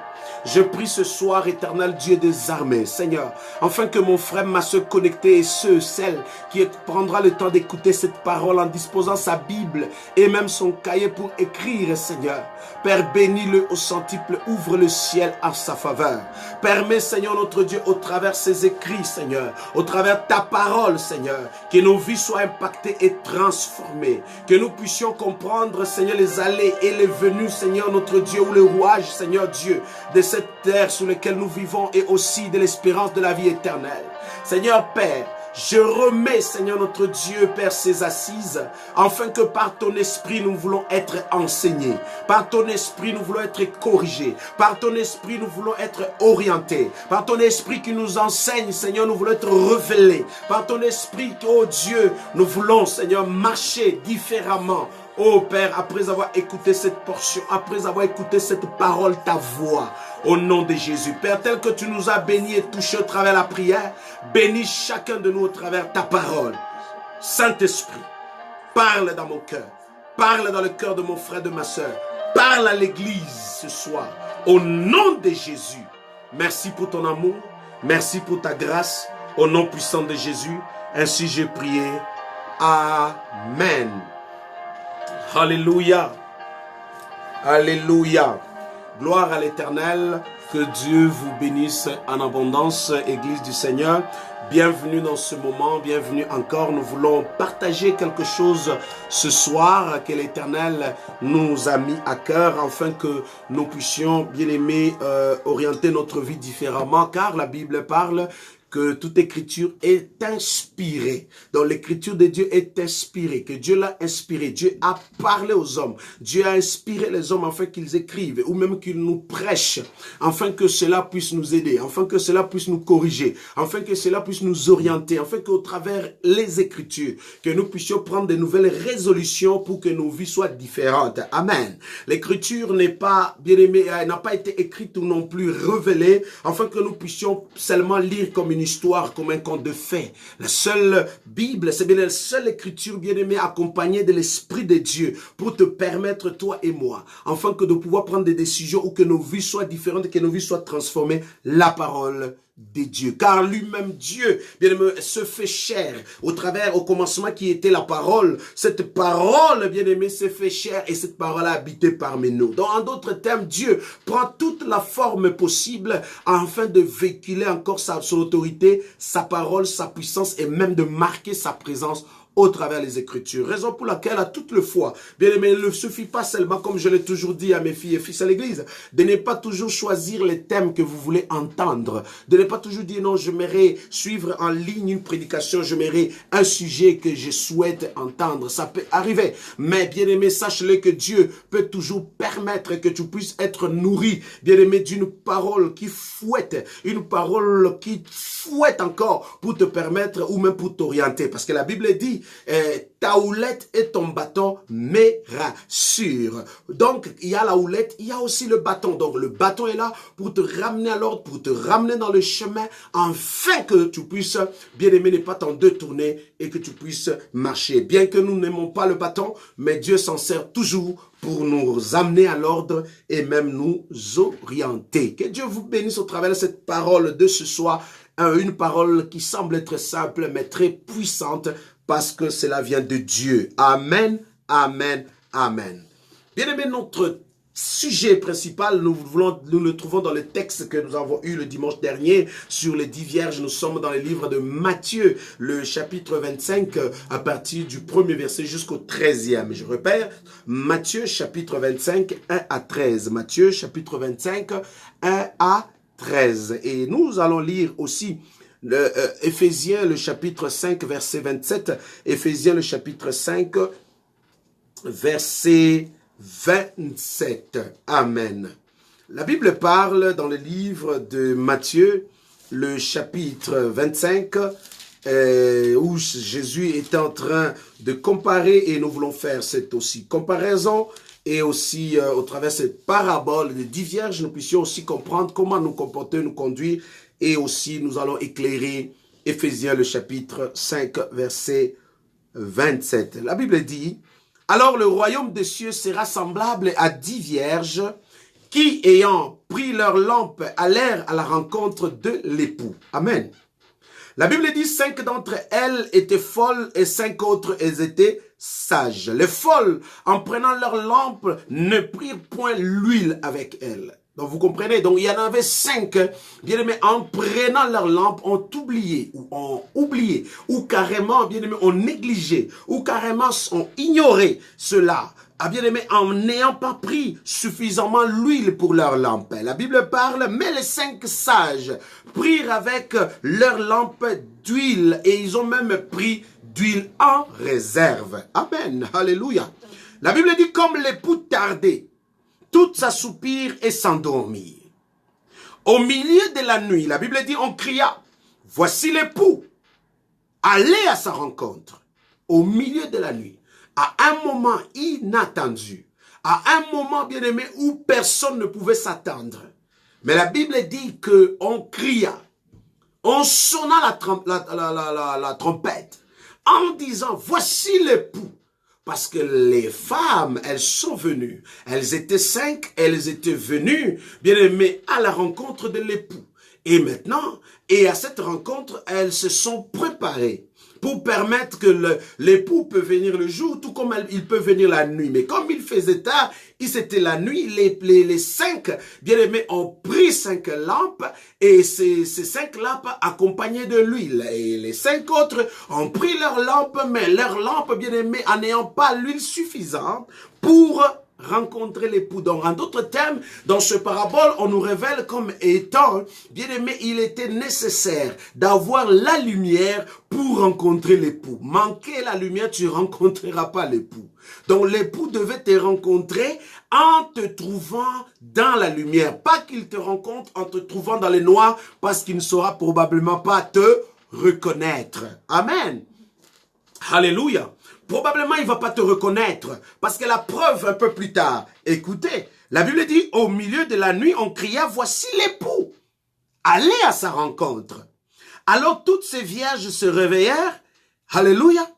S1: Je prie ce soir, éternel Dieu des armées, Seigneur, afin que mon frère, ma soeur connectée et celle qui prendra le temps d'écouter cette parole en disposant sa Bible et même son cahier pour écrire, Seigneur. Père, bénis-le au centuple, ouvre le ciel à sa faveur. Permets, Seigneur notre Dieu, au travers ses écrits, Seigneur, au travers ta parole, Seigneur, que nos vies soient impactées et transformées, que nous puissions comprendre, Seigneur, les allées et les venues, Seigneur notre Dieu, ou les rouages, Seigneur Dieu, de cette terre sur laquelle nous vivons et aussi de l'espérance de la vie éternelle. Seigneur Père, je remets, Seigneur notre Dieu, Père, ces assises, afin que par ton esprit, nous voulons être enseignés. Par ton esprit, nous voulons être corrigés. Par ton esprit, nous voulons être orientés. Par ton esprit qui nous enseigne, Seigneur, nous voulons être révélés. Par ton esprit, oh Dieu, nous voulons, Seigneur, marcher différemment. Oh Père, après avoir écouté cette portion, après avoir écouté cette parole, ta voix, au nom de Jésus. Père, tel que tu nous as bénis et touchés au travers de la prière, bénis chacun de nous au travers ta parole. Saint-Esprit, parle dans mon cœur, parle dans le cœur de mon frère, de ma soeur, parle à l'église ce soir, au nom de Jésus. Merci pour ton amour, merci pour ta grâce, au nom puissant de Jésus. Ainsi j'ai prié. Amen. Alléluia. Alléluia. Gloire à l'Éternel. Que Dieu vous bénisse en abondance, Église du Seigneur. Bienvenue dans ce moment, bienvenue encore. Nous voulons partager quelque chose ce soir que l'Éternel nous a mis à cœur afin que nous puissions, bien aimés, orienter notre vie différemment, car la Bible parle que toute écriture est inspirée. Donc l'écriture de Dieu est inspirée, que Dieu l'a inspirée. Dieu a parlé aux hommes. Dieu a inspiré les hommes afin qu'ils écrivent ou même qu'ils nous prêchent, afin que cela puisse nous aider, afin que cela puisse nous corriger, afin que cela puisse nous orienter, afin qu'au travers les écritures, que nous puissions prendre de nouvelles résolutions pour que nos vies soient différentes. Amen. L'écriture n'est pas, bien aimée, n'a pas été écrite ou non plus révélée, afin que nous puissions seulement lire comme une histoire, comme un conte de fées. La seule Bible, c'est bien la seule écriture, bien aimée, accompagnée de l'Esprit de Dieu pour te permettre, toi et moi, afin que de pouvoir prendre des décisions ou que nos vies soient différentes, que nos vies soient transformées, la parole de Dieu. Car lui-même, Dieu, bien aimé, se fait chair au travers, au commencement qui était la parole. Cette parole, bien aimé, se fait chair et cette parole a habité parmi nous. Donc, en d'autres termes, Dieu prend toute la forme possible afin de véhiculer encore son autorité, sa parole, sa puissance et même de marquer sa présence au travers des Écritures. Raison pour laquelle, à toute le fois, bien aimé, il ne suffit pas seulement, comme je l'ai toujours dit à mes filles et fils à l'église, de ne pas toujours choisir les thèmes que vous voulez entendre, de ne pas toujours dire non, j'aimerais suivre en ligne une prédication, j'aimerais un sujet que je souhaite entendre. Ça peut arriver, mais bien aimé, sache-le que Dieu peut toujours permettre que tu puisses être nourri, bien aimé, d'une parole qui fouette, une parole qui fouette encore pour te permettre ou même pour t'orienter. Parce que la Bible dit, ta houlette et ton bâton me rassurent. Donc, il y a la houlette, il y a aussi le bâton. Donc, le bâton est là pour te ramener à l'ordre, pour te ramener dans le chemin, afin que tu puisses, bien aimé, ne pas t'en détourner et que tu puisses marcher. Bien que nous n'aimons pas le bâton, mais Dieu s'en sert toujours pour nous amener à l'ordre et même nous orienter. Que Dieu vous bénisse au travers de cette parole de ce soir. Une parole qui semble être simple, mais très puissante, parce que cela vient de Dieu. Amen, amen, amen. Bien aimé, notre sujet principal, nous le trouvons dans le texte que nous avons eu le dimanche dernier sur les 10 vierges. Nous sommes dans le livre de Matthieu, le chapitre 25, à partir du 1er verset jusqu'au 13e. Je répète, Matthieu, chapitre 25, 1 à 13. Matthieu, chapitre 25, 1 à 13. Et nous allons lire aussi Éphésiens, le chapitre 5, verset 27. Éphésiens, le chapitre 5, verset 27. Amen. La Bible parle dans le livre de Matthieu, le chapitre 25, où Jésus est en train de comparer, et nous voulons faire cette aussi comparaison, et aussi au travers de cette parabole des 10 vierges, nous puissions aussi comprendre comment nous comporter, nous conduire, et aussi nous allons éclairer Éphésiens le chapitre 5, verset 27. La Bible dit, « Alors le royaume des cieux sera semblable à 10 vierges qui, ayant pris leur lampe, allèrent à la rencontre de l'époux. » Amen. La Bible dit 5 d'entre elles étaient folles et 5 autres elles étaient sages. Les folles, en prenant leur lampe, ne prirent point l'huile avec elles. Donc vous comprenez, donc il y en avait 5, bien aimés, en prenant leur lampe, ont oublié, ou carrément, bien aimé, ont négligé, ou carrément ont ignoré cela. Bien aimé, en n'ayant pas pris suffisamment l'huile pour leur lampe. La Bible parle, mais les 5 sages prirent avec leur lampe d'huile et ils ont même pris d'huile en réserve. Amen. Alléluia. La Bible dit, comme l'époux tardait, toutes s'assoupirent et s'endormirent. Au milieu de la nuit, la Bible dit, on cria, voici l'époux, allez à sa rencontre. Au milieu de la nuit. À un moment inattendu, à un moment, bien aimé, où personne ne pouvait s'attendre. Mais la Bible dit qu'on cria, on sonna la trompette, en disant, voici l'époux. Parce que les femmes, elles sont venues, elles étaient 5, elles étaient venues, bien aimé, à la rencontre de l'époux. Et maintenant, et à cette rencontre, elles se sont préparées pour permettre que l'époux peut venir le jour, tout comme il peut venir la nuit. Mais comme il faisait tard, c'était la nuit, les 5 bien-aimés ont pris 5 lampes, et ces 5 lampes accompagnées de l'huile. Et les 5 autres ont pris leurs lampes, mais leurs lampes, bien-aimés, en n'ayant pas l'huile suffisante pour rencontrer l'époux. Donc, en d'autres termes, dans ce parabole, on nous révèle comme étant, bien aimé, il était nécessaire d'avoir la lumière pour rencontrer l'époux. Manquer la lumière, tu ne rencontreras pas l'époux. Donc, l'époux devait te rencontrer en te trouvant dans la lumière. Pas qu'il te rencontre en te trouvant dans les noirs, parce qu'il ne saura probablement pas te reconnaître. Amen. Alléluia. Probablement, il ne va pas te reconnaître. Parce que la preuve, un peu plus tard, écoutez, la Bible dit, au milieu de la nuit, on cria, voici l'époux. Allez à sa rencontre. Alors, toutes ces vierges se réveillèrent, alléluia,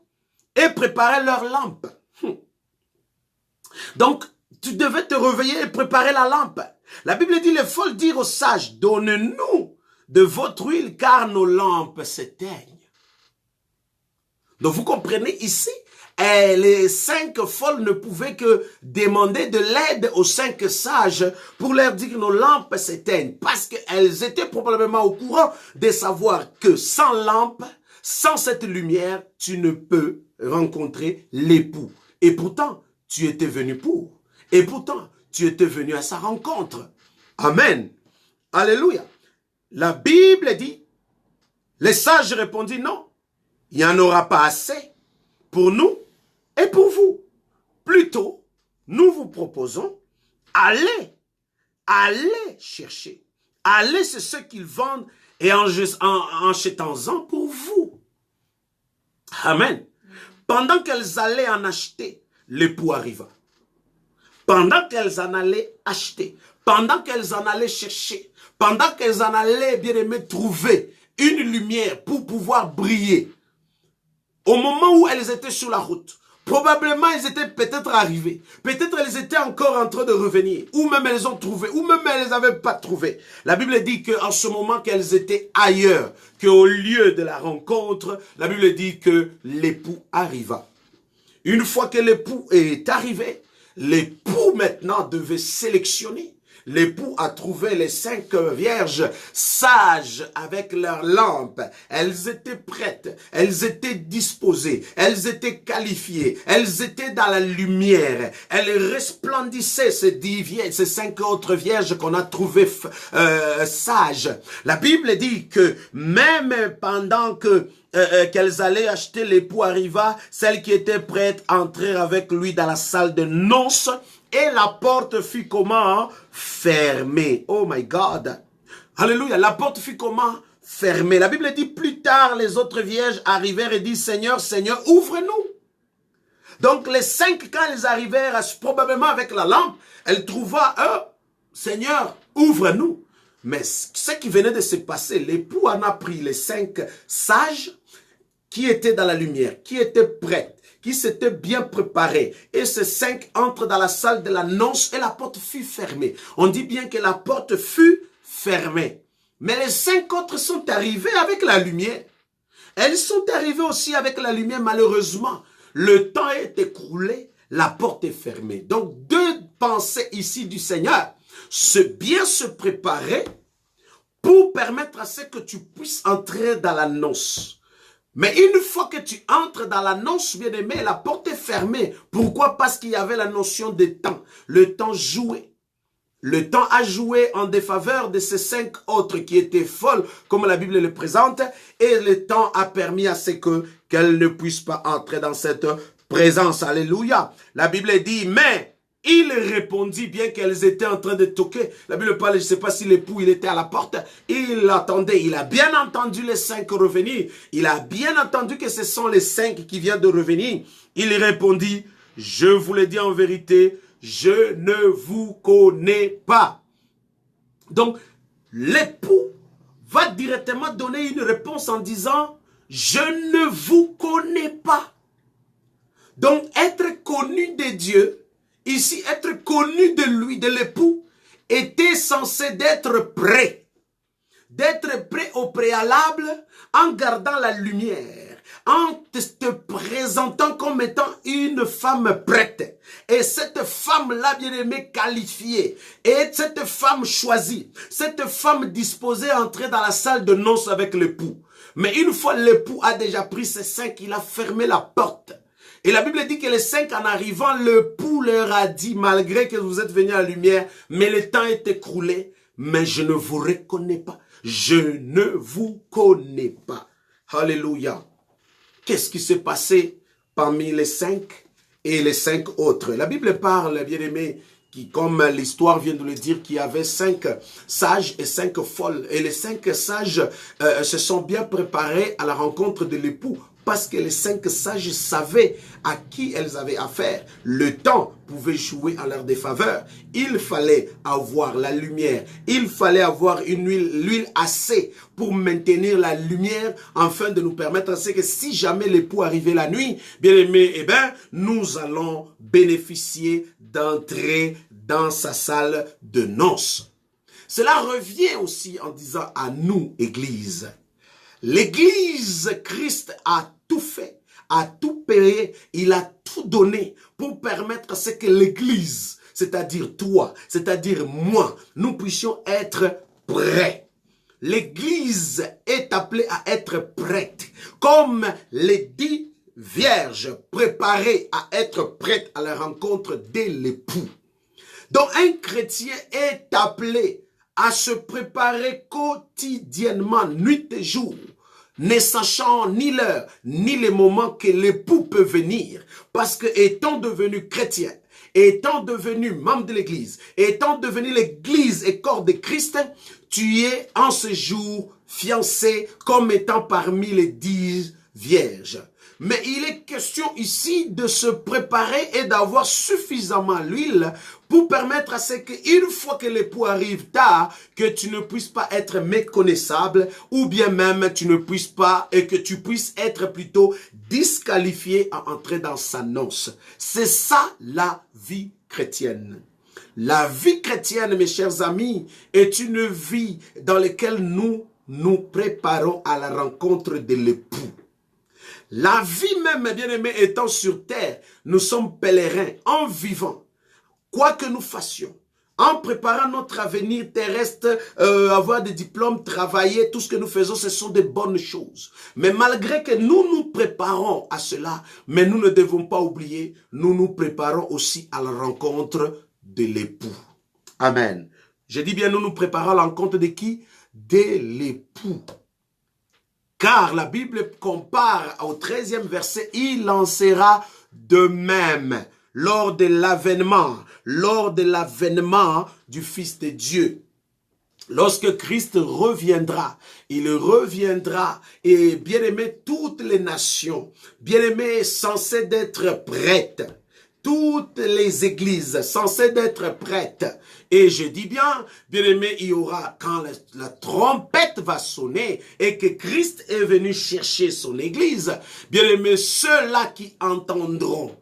S1: et préparaient leurs lampes. Donc, tu devais te réveiller et préparer la lampe. La Bible dit, les folles dirent aux sages, donnez-nous de votre huile, car nos lampes s'éteignent. Donc, vous comprenez ici, les 5 folles ne pouvaient que demander de l'aide aux 5 sages pour leur dire que nos lampes s'éteignent. Parce qu'elles étaient probablement au courant de savoir que sans lampe, sans cette lumière, tu ne peux rencontrer l'époux. Et pourtant, tu étais venu pour. Et pourtant, tu étais venu à sa rencontre. Amen. Alléluia. La Bible dit, les sages répondirent non. Il n'y en aura pas assez pour nous et pour vous. Plutôt, nous vous proposons, allez chercher. Allez, c'est ce qu'ils vendent et en achetant-en pour vous. Amen. Pendant qu'elles allaient en acheter, l'époux arriva. Pendant qu'elles en allaient acheter, pendant qu'elles en allaient chercher, pendant qu'elles en allaient, bien aimé, trouver une lumière pour pouvoir briller, au moment où elles étaient sur la route, probablement elles étaient peut-être arrivées. Peut-être elles étaient encore en train de revenir. Ou même elles ont trouvé. Ou même elles n'avaient pas trouvé. La Bible dit qu'en ce moment qu'elles étaient ailleurs, qu'au lieu de la rencontre, la Bible dit que l'époux arriva. Une fois que l'époux est arrivé, l'époux maintenant devait sélectionner. L'époux a trouvé les 5 vierges sages avec leurs lampes. Elles étaient prêtes, elles étaient disposées, elles étaient qualifiées, elles étaient dans la lumière. Elles resplendissaient, ces 5 autres vierges qu'on a trouvées sages. La Bible dit que même pendant qu'elles allaient acheter, l'époux arriva, celle qui était prête entrer avec lui dans la salle de noces. Et la porte fut comment? Fermée. Oh my God. Alléluia. La porte fut comment? Fermée. La Bible dit plus tard, les autres vierges arrivèrent et disent, Seigneur, Seigneur, ouvre-nous. Donc les 5, quand ils arrivèrent, probablement avec la lampe, elle trouva, Seigneur, ouvre-nous. Mais ce qui venait de se passer, l'époux en a pris les 5 sages qui étaient dans la lumière, qui étaient prêts, qui s'étaient bien préparés. Et ces 5 entrent dans la salle de la noce et la porte fut fermée. On dit bien que la porte fut fermée. Mais les 5 autres sont arrivés avec la lumière. Elles sont arrivées aussi avec la lumière, malheureusement. Le temps est écoulé, la porte est fermée. Donc, 2 pensées ici du Seigneur. Bien se préparer pour permettre à ce que tu puisses entrer dans la noce. Mais une fois que tu entres dans la noce, bien-aimé, la porte est fermée. Pourquoi? Parce qu'il y avait la notion de temps. Le temps jouait. Le temps a joué en défaveur de ces 5 autres qui étaient folles, comme la Bible le présente, et le temps a permis à ce qu'elles ne puissent pas entrer dans cette présence. Alléluia. La Bible dit, mais il répondit, bien qu'elles étaient en train de toquer. La Bible parle, je ne sais pas si l'époux il était à la porte. Il attendait. Il a bien entendu les 5 revenir. Il a bien entendu que ce sont les 5 qui viennent de revenir. Il répondit, je vous le dis en vérité, je ne vous connais pas. Donc, l'époux va directement donner une réponse en disant, je ne vous connais pas. Donc, être connu de Dieu, ici, être connu de lui, de l'époux, était censé d'être prêt. D'être prêt au préalable en gardant la lumière, en te présentant comme étant une femme prête. Et cette femme-là, bien aimée, qualifiée, et cette femme choisie, cette femme disposée à entrer dans la salle de noces avec l'époux. Mais une fois l'époux a déjà pris ses 5, il a fermé la porte. Et la Bible dit que les 5 en arrivant, l'époux leur a dit, malgré que vous êtes venus à la lumière, mais le temps est écroulé, mais je ne vous reconnais pas. Je ne vous connais pas. Alléluia. Qu'est-ce qui s'est passé parmi les 5 et les 5 autres? La Bible parle, bien aimé, qui, comme l'histoire vient de le dire, qu'il y avait 5 sages et 5 folles. Et les 5 sages se sont bien préparés à la rencontre de l'époux. Parce que les 5 sages savaient à qui elles avaient affaire. Le temps pouvait jouer en leur défaveur. Il fallait avoir la lumière. Il fallait avoir l'huile assez pour maintenir la lumière afin de nous permettre à ce que si jamais l'époux arrivait la nuit, bien aimé, eh bien, nous allons bénéficier d'entrer dans sa salle de noces. Cela revient aussi en disant à nous, Église. L'Église, Christ a tout fait, a tout payé, il a tout donné pour permettre à ce que l'Église, c'est-à-dire toi, c'est-à-dire moi, nous puissions être prêts. L'Église est appelée à être prête, comme les 10 vierges préparées à être prêtes à la rencontre de l'époux. Donc un chrétien est appelé à se préparer quotidiennement, nuit et jour, ne sachant ni l'heure, ni les moments que l'époux peut venir. Parce que étant devenu chrétien, étant devenu membre de l'église, étant devenu l'église et corps de Christ, tu es en ce jour fiancé comme étant parmi les 10 vierges. Mais il est question ici de se préparer et d'avoir suffisamment l'huile pour permettre à ce qu'une fois que l'époux arrive tard, que tu ne puisses pas être méconnaissable ou bien même tu ne puisses pas et que tu puisses être plutôt disqualifié à entrer dans sa noce. C'est ça la vie chrétienne. La vie chrétienne, mes chers amis, est une vie dans laquelle nous nous préparons à la rencontre de l'époux. La vie même, bien-aimés, étant sur terre, nous sommes pèlerins en vivant. Quoi que nous fassions, en préparant notre avenir terrestre, avoir des diplômes, travailler, tout ce que nous faisons, ce sont des bonnes choses. Mais malgré que nous nous préparons à cela, mais nous ne devons pas oublier, nous nous préparons aussi à la rencontre de l'époux. Amen. Je dis bien, nous nous préparons à la rencontre de qui? De l'époux. Car la Bible compare au 13e verset, il en sera de même lors de l'avènement du Fils de Dieu. lorsque Christ reviendra, il reviendra et bien aimé toutes les nations, bien aimé censées d'être prêtes, toutes les églises censées d'être prêtes. Et je dis bien aimé, il y aura quand la trompette va sonner et que Christ est venu chercher son église, bien aimé, ceux-là qui entendront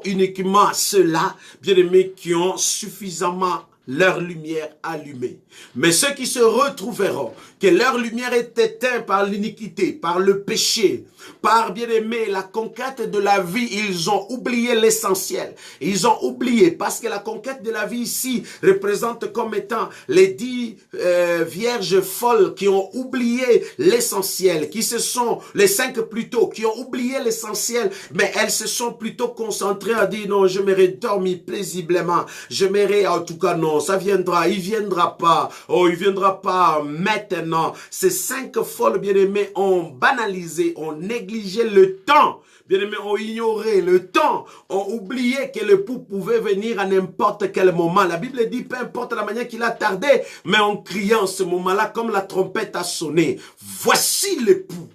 S1: uniquement ceux-là, bien aimés, qui ont suffisamment leur lumière allumée. Mais ceux qui se retrouveront, que leur lumière est éteinte par l'iniquité, par le péché, par, bien aimé, la conquête de la vie, ils ont oublié l'essentiel. Ils ont oublié, parce que la conquête de la vie ici représente comme étant les 10 vierges folles qui ont oublié l'essentiel, qui se sont, les 5 plutôt, qui ont oublié l'essentiel, mais elles se sont plutôt concentrées à dire non, je m'aurais dormi paisiblement, je m'aurais, en tout cas non, ça viendra, il viendra pas, oh, il viendra pas maintenant. Ces 5 folles, bien aimées, ont banalisé, ont négligé le temps. Bien-aimés, ont ignoré le temps, ont oublié que l'époux pouvait venir à n'importe quel moment. La Bible dit, peu importe la manière qu'il a tardé, mais en criant ce moment-là, comme la trompette a sonné, voici l'époux.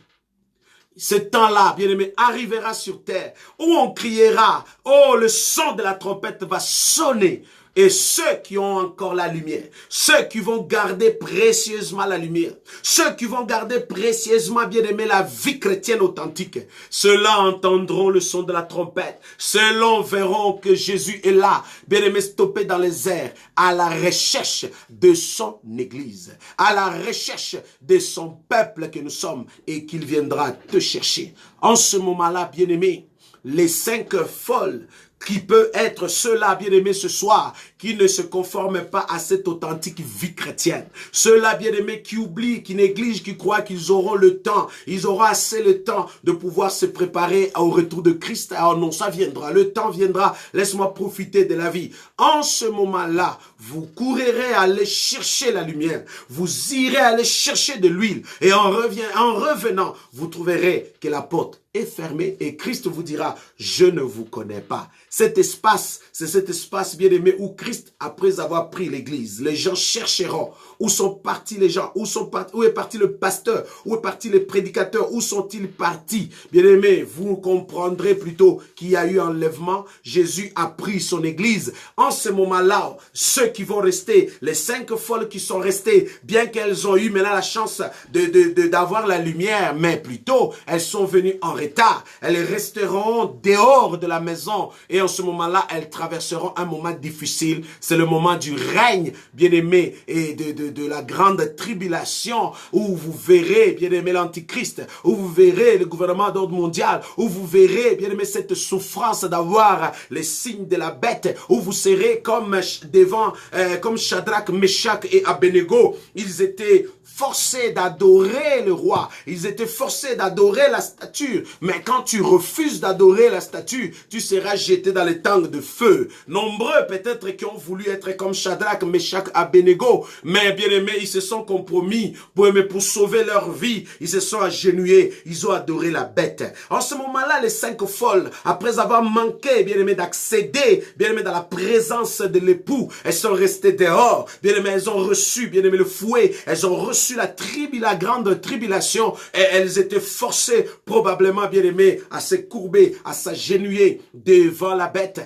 S1: Ce temps-là, bien-aimé, arrivera sur terre, où on criera, oh, le son de la trompette va sonner. Et ceux qui ont encore la lumière, ceux qui vont garder précieusement la lumière, ceux qui vont garder précieusement, bien aimé, la vie chrétienne authentique, ceux-là entendront le son de la trompette. Ceux-là verront que Jésus est là, bien aimé, stoppé dans les airs, à la recherche de son église, à la recherche de son peuple que nous sommes et qu'il viendra te chercher. En ce moment-là, bien aimé, les 5 folles qui peut être ceux-là, bien-aimés, ce soir, qui ne se conforment pas à cette authentique vie chrétienne. Ceux-là, bien-aimés, qui oublient, qui négligent, qui croient qu'ils auront le temps. Ils auront assez le temps de pouvoir se préparer au retour de Christ. Alors non, ça viendra. Le temps viendra. Laisse-moi profiter de la vie. En ce moment-là, vous courrez à aller chercher la lumière. Vous irez aller chercher de l'huile. Et en revenant, vous trouverez que la porte est fermée et Christ vous dira, je ne vous connais pas. Cet espace, c'est cet espace bien-aimé où Christ, après avoir pris l'église, les gens chercheront où sont partis les gens, où est parti le pasteur, où est parti les prédicateurs, où sont-ils partis? Bien-aimé, vous comprendrez plutôt qu'il y a eu enlèvement. Jésus a pris son église. En ce moment-là, ceux qui vont rester, les 5 folles qui sont restées, bien qu'elles ont eu maintenant la chance d'avoir la lumière, mais plutôt, elles sont venues en retard. Elles resteront dehors de la maison et en ce moment-là, elles traverseront un moment difficile. C'est le moment du règne, bien-aimé, et de la grande tribulation où vous verrez, bien-aimé, l'Antichrist, où vous verrez le gouvernement d'ordre mondial, où vous verrez, bien-aimé, cette souffrance d'avoir les signes de la bête, où vous serez comme devant, comme Shadrach, Meshach et Abednego. Ils étaient forcés d'adorer le roi. Ils étaient forcés d'adorer la statue. Mais quand tu refuses d'adorer la statue, tu seras jeté dans les tangs de feu. Nombreux peut-être qui ont voulu être comme Shadrach, Meshach, Abednego. Mais bien aimés, ils se sont compromis pour sauver leur vie. Ils se sont agenouillés. Ils ont adoré la bête. En ce moment-là, les 5 folles, après avoir manqué, bien aimé, d'accéder, bien aimé, dans la présence de l'époux, elles sont restées dehors. Bien aimé, elles ont reçu, bien aimé, le fouet. Elles ont reçu la grande tribulation et elles étaient forcées probablement, bien aimées, à se courber, à s'agenouiller devant la bête,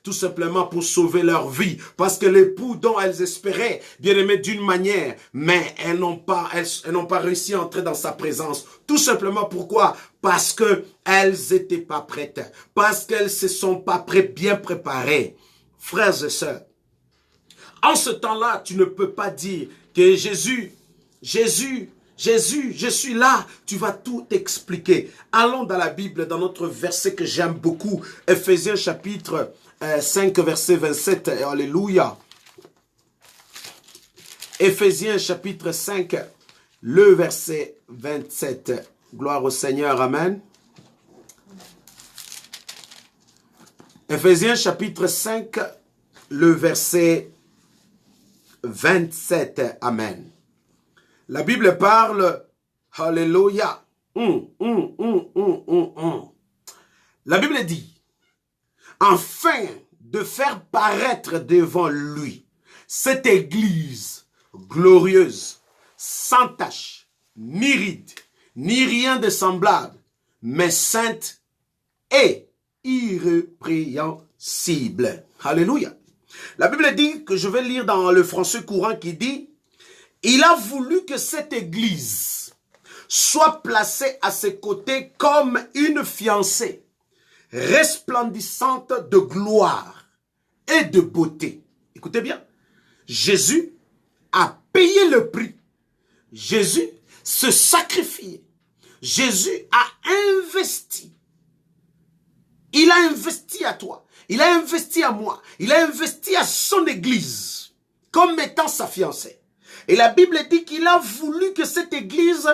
S1: tout simplement pour sauver leur vie. Parce que l'époux dont elles espéraient, bien aimées, d'une manière, mais elles n'ont pas réussi à entrer dans sa présence. Tout simplement pourquoi? Parce que elles n'étaient pas prêtes, parce qu'elles se sont pas bien préparées. Frères et sœurs, en ce temps-là, tu ne peux pas dire que Jésus, je suis là. Tu vas tout expliquer. Allons dans la Bible, dans notre verset que j'aime beaucoup. Ephésiens chapitre 5, verset 27. Alléluia. Ephésiens chapitre 5, le verset 27. Gloire au Seigneur. Amen. Ephésiens chapitre 5, le verset 27. Amen. La Bible parle, alléluia. La Bible dit, afin de faire paraître devant lui cette église glorieuse, sans tache, ni ride, ni rien de semblable, mais sainte et irrépréhensible. Alléluia. La Bible dit, que je vais lire dans le français courant qui dit, il a voulu que cette église soit placée à ses côtés comme une fiancée resplendissante de gloire et de beauté. Écoutez bien, Jésus a payé le prix. Jésus se sacrifiait. Jésus a investi. Il a investi à toi. Il a investi à moi. Il a investi à son église comme étant sa fiancée. Et la Bible dit qu'il a voulu que cette église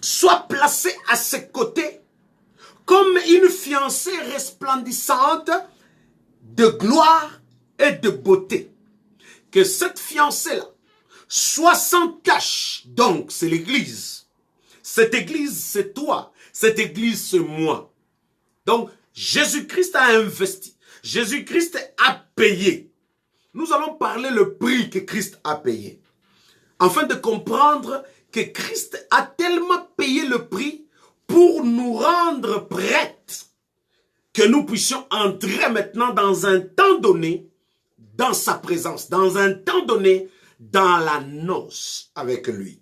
S1: soit placée à ses côtés comme une fiancée resplendissante de gloire et de beauté. Que cette fiancée-là soit sans tache. Donc, c'est l'église. Cette église, c'est toi. Cette église, c'est moi. Donc, Jésus-Christ a investi. Jésus-Christ a payé. Nous allons parler le prix que Christ a payé. Afin de comprendre que Christ a tellement payé le prix pour nous rendre prêtes que nous puissions entrer maintenant dans un temps donné dans sa présence, dans un temps donné dans la noce avec lui.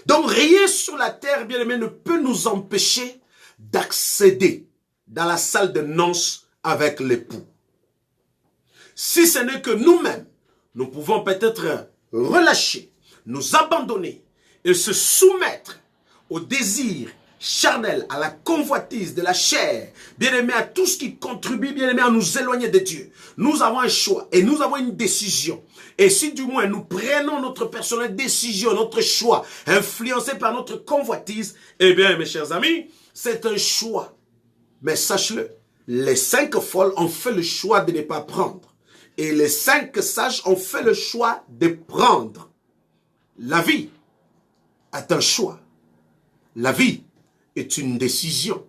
S1: Donc rien sur la terre, bien aimé, ne peut nous empêcher d'accéder dans la salle de noces avec l'époux. Si ce n'est que nous-mêmes, nous pouvons peut-être relâcher, nous abandonner et se soumettre au désir charnel, à la convoitise de la chair, bien-aimé, à tout ce qui contribue, bien-aimé, à nous éloigner de Dieu. Nous avons un choix et nous avons une décision. Et si du moins nous prenons notre personnelle décision, notre choix, influencé par notre convoitise, eh bien, mes chers amis, c'est un choix. Mais sache-le, les 5 folles ont fait le choix de ne pas prendre. Et les 5 sages ont fait le choix de prendre. La vie est un choix. La vie est une décision.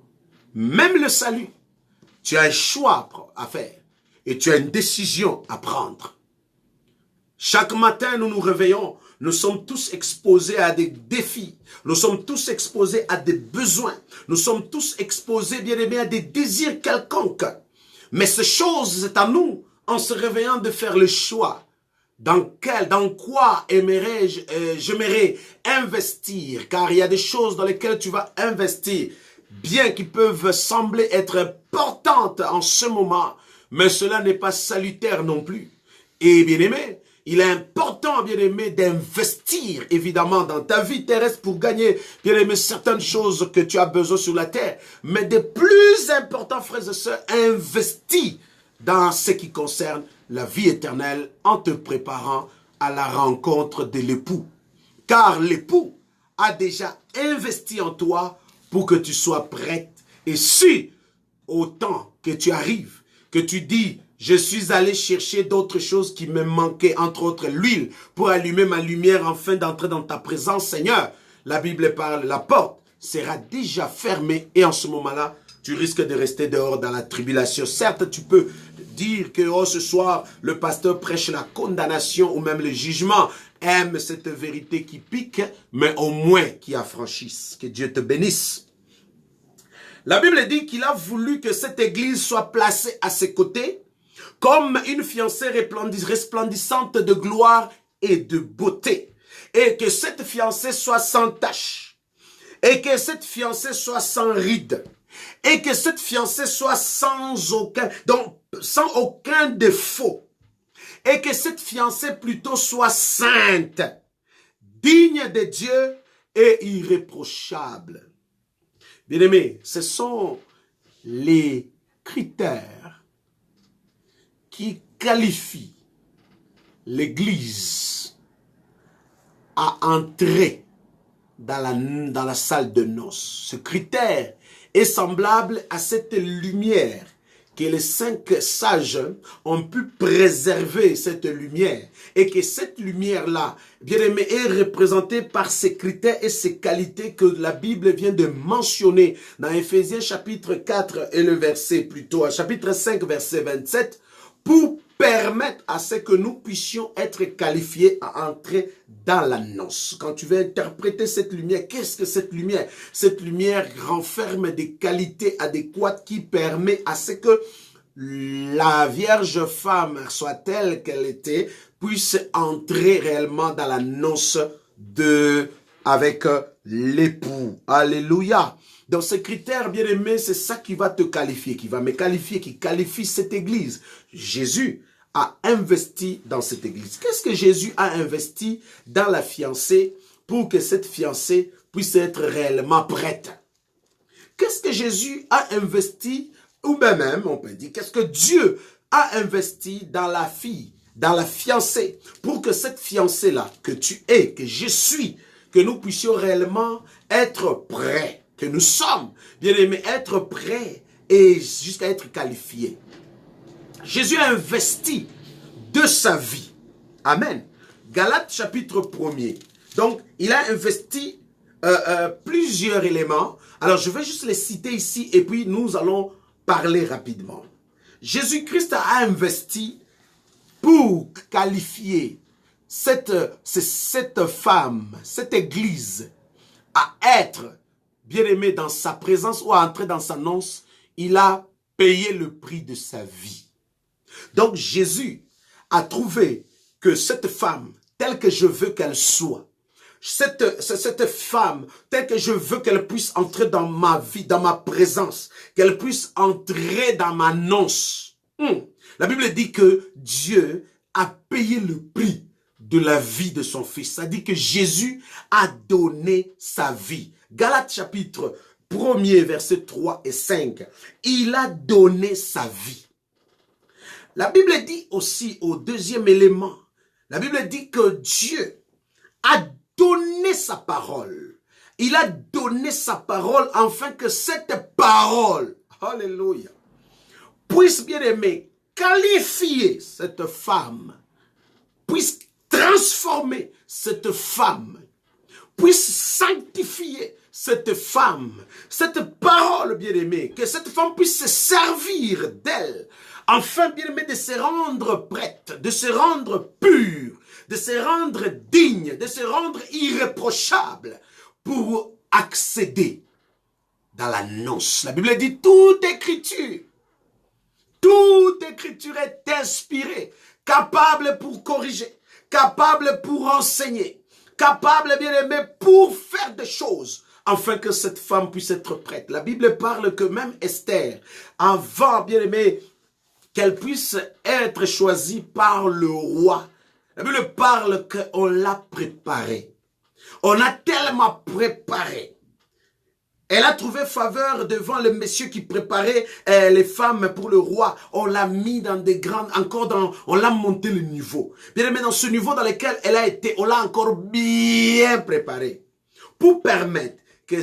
S1: Même le salut, tu as un choix à faire et tu as une décision à prendre. Chaque matin, nous nous réveillons, nous sommes tous exposés à des défis, nous sommes tous exposés à des besoins, nous sommes tous exposés, bien aimés, à des désirs quelconques. Mais ces choses, c'est à nous, en se réveillant, de faire le choix. Dans quoi j'aimerais investir, car il y a des choses dans lesquelles tu vas investir, bien qu'ils peuvent sembler être importantes en ce moment, mais cela n'est pas salutaire non plus. Et bien aimé, il est important, bien aimé, d'investir évidemment dans ta vie terrestre pour gagner, bien aimé, certaines choses que tu as besoin sur la terre. Mais de plus important, frères et sœurs, investis dans ce qui concerne la vie éternelle en te préparant à la rencontre de l'époux. Car l'époux a déjà investi en toi pour que tu sois prête. Et si, au temps que tu arrives, que tu dis, je suis allé chercher d'autres choses qui me manquaient, entre autres l'huile, pour allumer ma lumière afin d'entrer dans ta présence, Seigneur, la Bible parle, la porte sera déjà fermée et en ce moment-là, tu risques de rester dehors dans la tribulation. Certes, tu peux dire que oh, ce soir, le pasteur prêche la condamnation ou même le jugement. Aime cette vérité qui pique, mais au moins qui affranchisse. Que Dieu te bénisse. La Bible dit qu'il a voulu que cette église soit placée à ses côtés comme une fiancée resplendissante de gloire et de beauté. Et que cette fiancée soit sans tache. Et que cette fiancée soit sans ride. Et que cette fiancée soit sans aucun défaut. Et que cette fiancée plutôt soit sainte, digne de Dieu et irréprochable. Bien-aimés, ce sont les critères qui qualifient l'Église à entrer dans la salle de noces. Ce critère est semblable à cette lumière que les 5 sages ont pu préserver cette lumière et que cette lumière-là, bien aimé, est représentée par ces critères et ces qualités que la Bible vient de mentionner dans Éphésiens chapitre 4 et le verset plutôt, chapitre 5 verset 27, pour permettre à ce que nous puissions être qualifiés à entrer dans la noce. Quand tu veux interpréter cette lumière, qu'est-ce que cette lumière? Cette lumière renferme des qualités adéquates qui permettent à ce que la Vierge femme, soit telle qu'elle était, puisse entrer réellement dans la noce avec l'époux. Alléluia. Donc ces critères, bien aimés, c'est ça qui va te qualifier, qui va me qualifier, qui qualifie cette église. Jésus a investi dans cette église. Qu'est-ce que Jésus a investi dans la fiancée pour que cette fiancée puisse être réellement prête? Qu'est-ce que Jésus a investi, ou même, on peut dire, qu'est-ce que Dieu a investi dans la fille, dans la fiancée, pour que cette fiancée-là, que tu es, que je suis, que nous puissions réellement être prêts, que nous sommes, bien aimés, être prêts et jusqu'à être qualifiés. Jésus a investi de sa vie. Amen. Galates chapitre 1er. Donc, il a investi plusieurs éléments. Alors, je vais juste les citer ici et puis nous allons parler rapidement. Jésus-Christ a investi pour qualifier cette femme, cette église, à être bien-aimée dans sa présence ou à entrer dans sa noce. Il a payé le prix de sa vie. Donc Jésus a trouvé que cette femme, telle que je veux qu'elle soit, cette femme, telle que je veux qu'elle puisse entrer dans ma vie, dans ma présence, qu'elle puisse entrer dans ma noce. La Bible dit que Dieu a payé le prix de la vie de son fils. Ça dit que Jésus a donné sa vie. Galates chapitre 1er, versets 3 et 5. Il a donné sa vie. La Bible dit aussi au deuxième élément, la Bible dit que Dieu a donné sa parole. Il a donné sa parole afin que cette parole, alléluia, puisse bien aimer, qualifier cette femme, puisse transformer cette femme, puisse sanctifier cette femme, cette parole bien aimée, que cette femme puisse se servir d'elle, afin bien aimée de se rendre prête, de se rendre pure, de se rendre digne, de se rendre irréprochable pour accéder dans la noce. La Bible dit toute écriture est inspirée, capable pour corriger, capable pour enseigner, capable bien aimé pour faire des choses, afin que cette femme puisse être prête. La Bible parle que même Esther, avant bien aimé, qu'elle puisse être choisie par le roi, la Bible parle qu'on l'a préparée. On a tellement préparé. Elle a trouvé faveur devant le monsieur qui préparait les femmes pour le roi. On l'a mis dans des grandes, on l'a monté le niveau. Bien aimé, dans ce niveau dans lequel elle a été, on l'a encore bien préparée. Pour permettre qu'elle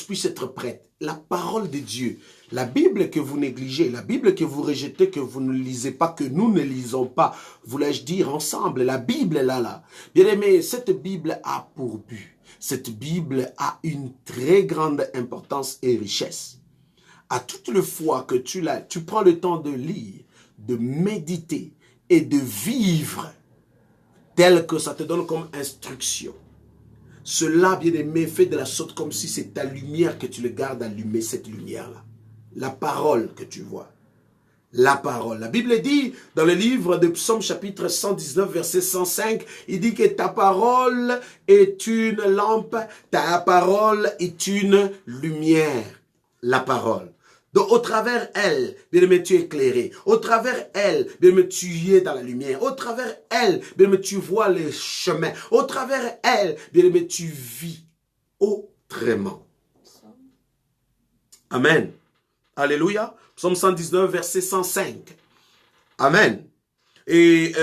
S1: puisse être prête. La parole de Dieu, la Bible que vous négligez, la Bible que vous rejetez, que vous ne lisez pas, que nous ne lisons pas, voulais-je dire ensemble, la Bible est là. Bien aimé, cette Bible a pour but. Cette Bible a une très grande importance et richesse. À toutes les fois que tu prends le temps de lire, de méditer et de vivre tel que ça te donne comme instruction. Cela, bien aimé, fait de la sorte comme si c'est ta lumière que tu le gardes allumée, cette lumière-là. La parole que tu vois. La parole. La Bible dit, dans le livre de Psaume chapitre 119, verset 105, il dit que ta parole est une lampe, ta parole est une lumière. La parole. Donc, au travers elle, bien aimé, tu es éclairé. Au travers elle, bien aimé, tu y es dans la lumière. Au travers elle, bien aimé, tu vois les chemins. Au travers elle, bien aimé, tu vis autrement. Amen. Alléluia. Psaume 119, verset 105. Amen. Et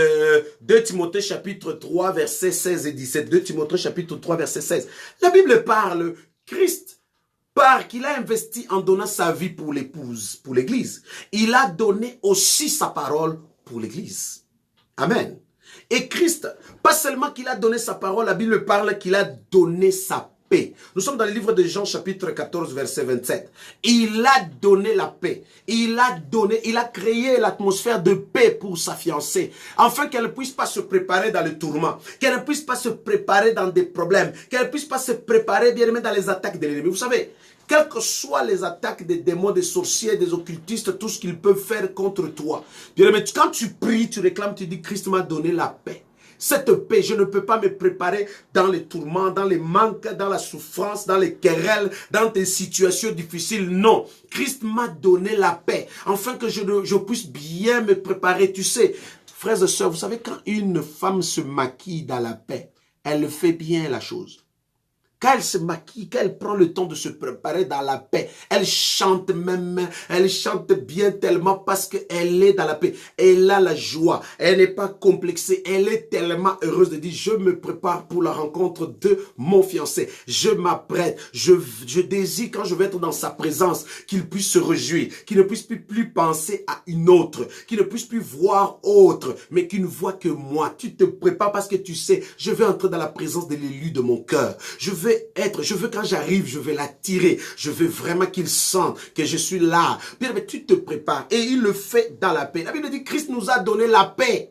S1: 2 Timothée chapitre 3, verset 16 et 17. 2 Timothée chapitre 3, verset 16. La Bible parle, Christ, qu'il a investi en donnant sa vie pour l'épouse, pour l'église. Il a donné aussi sa parole pour l'église. Amen. Et Christ, pas seulement qu'il a donné sa parole, la Bible parle qu'il a donné sa paix. Nous sommes dans le livre de Jean chapitre 14 verset 27. Il a donné la paix. Il a créé l'atmosphère de paix pour sa fiancée. Afin qu'elle ne puisse pas se préparer dans le tourment. Qu'elle ne puisse pas se préparer dans des problèmes. Qu'elle ne puisse pas se préparer bien aimé dans les attaques de l'ennemi. Vous savez, quelles que soient les attaques des démons, des sorciers, des occultistes, tout ce qu'ils peuvent faire contre toi. Bien aimé, quand tu pries, tu réclames, tu dis Christ m'a donné la paix. Cette paix, je ne peux pas me préparer dans les tourments, dans les manques, dans la souffrance, dans les querelles, dans des situations difficiles. Non, Christ m'a donné la paix, afin que je puisse bien me préparer. Tu sais, frères et sœurs, vous savez, quand une femme se maquille dans la paix, elle fait bien la chose. Quand elle se maquille, quand elle prend le temps de se préparer dans la paix, elle chante même, elle chante bien tellement parce qu'elle est dans la paix. Elle a la joie, elle n'est pas complexée, elle est tellement heureuse de dire, je me prépare pour la rencontre de mon fiancé. Je m'apprête, je désire quand je vais être dans sa présence, qu'il puisse se réjouir, qu'il ne puisse plus penser à une autre, qu'il ne puisse plus voir autre, mais qu'il ne voit que moi. Tu te prépares parce que tu sais, je vais entrer dans la présence de l'élu de mon cœur. Je veux quand j'arrive, je vais l'attirer. Je veux vraiment qu'il sente que je suis là. Bien, mais tu te prépares. Et il le fait dans la paix. La Bible dit, Christ nous a donné la paix.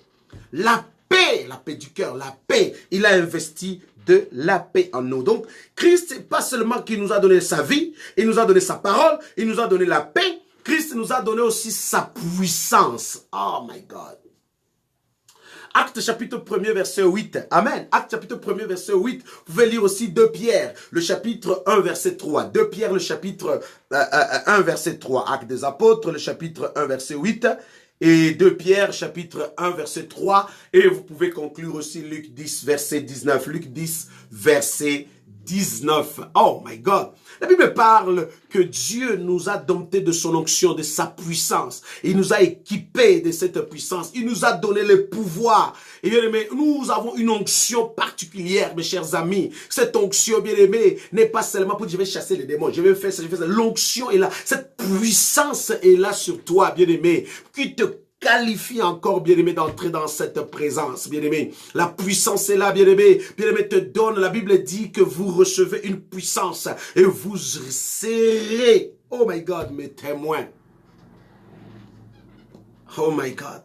S1: La paix du cœur, la paix. Il a investi de la paix en nous. Donc, Christ, c'est pas seulement qu'il nous a donné sa vie, il nous a donné sa parole, il nous a donné la paix. Christ nous a donné aussi sa puissance. Oh my God. Acte chapitre 1er verset 8. Amen. Acte chapitre 1er verset 8. Vous pouvez lire aussi 2 Pierre, le chapitre 1 verset 3. 2 Pierre, le chapitre 1 verset 3. Acte des apôtres, le chapitre 1 verset 8. Et 2 Pierre, chapitre 1 verset 3. Et vous pouvez conclure aussi Luc 10 verset 19. Luc 10 verset 19. Oh my God. La Bible parle que Dieu nous a domptés de son onction, de sa puissance. Il nous a équipés de cette puissance. Il nous a donné le pouvoir. Et bien aimé, nous avons une onction particulière, mes chers amis. Cette onction, bien aimé, n'est pas seulement pour dire je vais chasser les démons, je vais faire ça, je vais faire ça. L'onction est là. Cette puissance est là sur toi, bien aimé, qui te qualifie encore, bien-aimé, d'entrer dans cette présence, bien-aimé. La puissance est là, bien-aimé. Bien-aimé te donne, la Bible dit que vous recevez une puissance et vous serez, oh my God, mes témoins. Oh my God.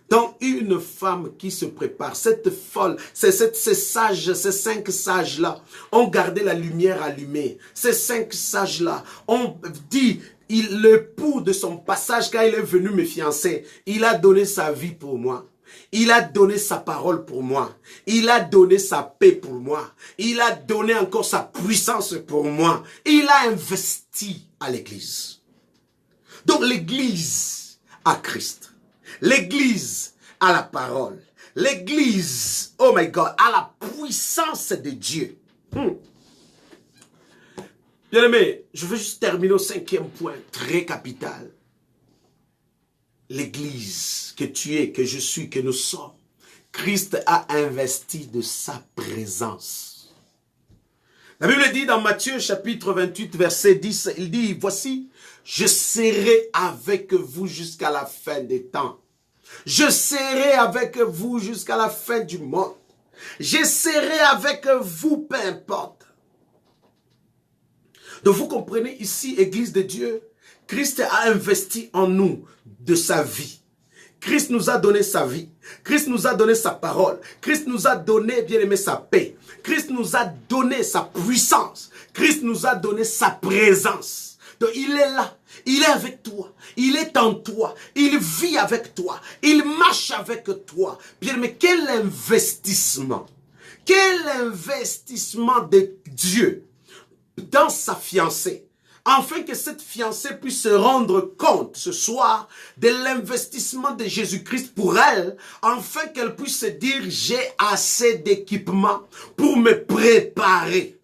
S1: Donc, une femme qui se prépare, cette folle, ces sages, ces 5 sages-là ont gardé la lumière allumée. Ces 5 sages-là ont dit, l'époux de son passage, quand il est venu me fiancer, il a donné sa vie pour moi. Il a donné sa parole pour moi. Il a donné sa paix pour moi. Il a donné encore sa puissance pour moi. Il a investi à l'église. Donc l'église a Christ. L'église a la parole. L'église, oh my God, a la puissance de Dieu. Bien aimé, je veux juste terminer au 5e point, très capital. L'église que tu es, que je suis, que nous sommes, Christ a investi de sa présence. La Bible dit dans Matthieu chapitre 28 verset 10, il dit, voici, je serai avec vous jusqu'à la fin des temps. Je serai avec vous jusqu'à la fin du monde. Je serai avec vous, peu importe. Donc vous comprenez ici, Église de Dieu, Christ a investi en nous de sa vie. Christ nous a donné sa vie. Christ nous a donné sa parole. Christ nous a donné, bien aimé, sa paix. Christ nous a donné sa puissance. Christ nous a donné sa présence. Donc il est là. Il est avec toi. Il est en toi. Il vit avec toi. Il marche avec toi. Bien aimé, quel investissement. Quel investissement de Dieu dans sa fiancée, afin que cette fiancée puisse se rendre compte ce soir de l'investissement de Jésus-Christ pour elle, afin qu'elle puisse se dire, j'ai assez d'équipement pour me préparer.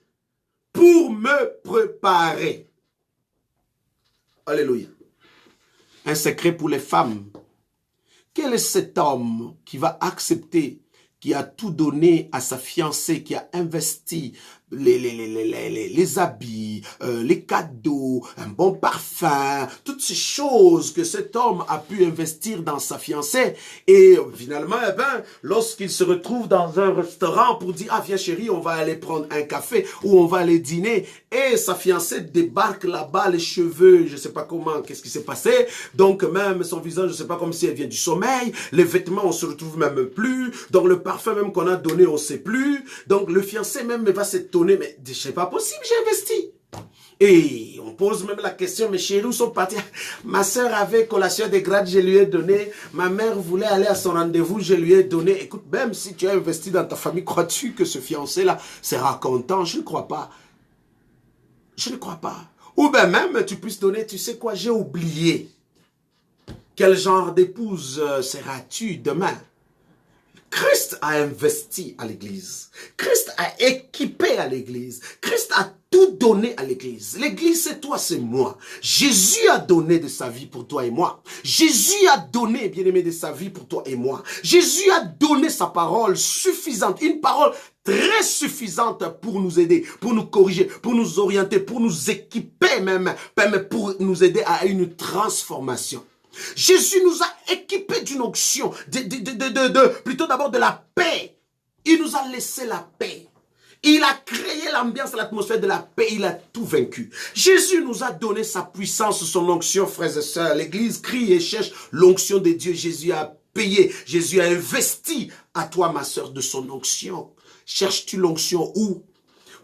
S1: Pour me préparer. Alléluia. Un secret pour les femmes. Quel est cet homme qui va accepter, qui a tout donné à sa fiancée, qui a investi les habits, les cadeaux, un bon parfum, toutes ces choses que cet homme a pu investir dans sa fiancée. Et finalement, eh ben, lorsqu'il se retrouve dans un restaurant pour dire « Ah, viens chérie, on va aller prendre un café ou on va aller dîner », et sa fiancée débarque là-bas, les cheveux, je sais pas comment, qu'est-ce qui s'est passé, donc même son visage, je sais pas, comme si elle vient du sommeil, les vêtements, on se retrouve même plus, donc le parfum même qu'on a donné, on sait plus, donc le fiancé même va s'étonner, mais c'est pas possible, j'ai investi. Et on pose même la question, mes chéris, où sont partis? Ma soeur avait collation de grade, je lui ai donné. Ma mère voulait aller à son rendez-vous, je lui ai donné. Écoute, même si tu as investi dans ta famille, crois-tu que ce fiancé-là sera content? Je ne crois pas. Je ne crois pas. Ou bien même, tu puisses donner, tu sais quoi, j'ai oublié. Quel genre d'épouse seras-tu demain? Christ a investi à l'église. Christ a équipé à l'église. Christ a tout donné à l'église. L'église, c'est toi, c'est moi. Jésus a donné de sa vie pour toi et moi. Jésus a donné, bien-aimé, de sa vie pour toi et moi. Jésus a donné sa parole suffisante, une parole très suffisante pour nous aider, pour nous corriger, pour nous orienter, pour nous équiper même pour nous aider à une transformation. Jésus nous a équipés d'une onction, plutôt d'abord de la paix. Il nous a laissé la paix. Il a créé l'ambiance, l'atmosphère de la paix. Il a tout vaincu. Jésus nous a donné sa puissance, son onction, frères et sœurs. L'église crie et cherche l'onction de Dieu. Jésus a payé. Jésus a investi à toi, ma sœur, de son onction. Cherches-tu l'onction où?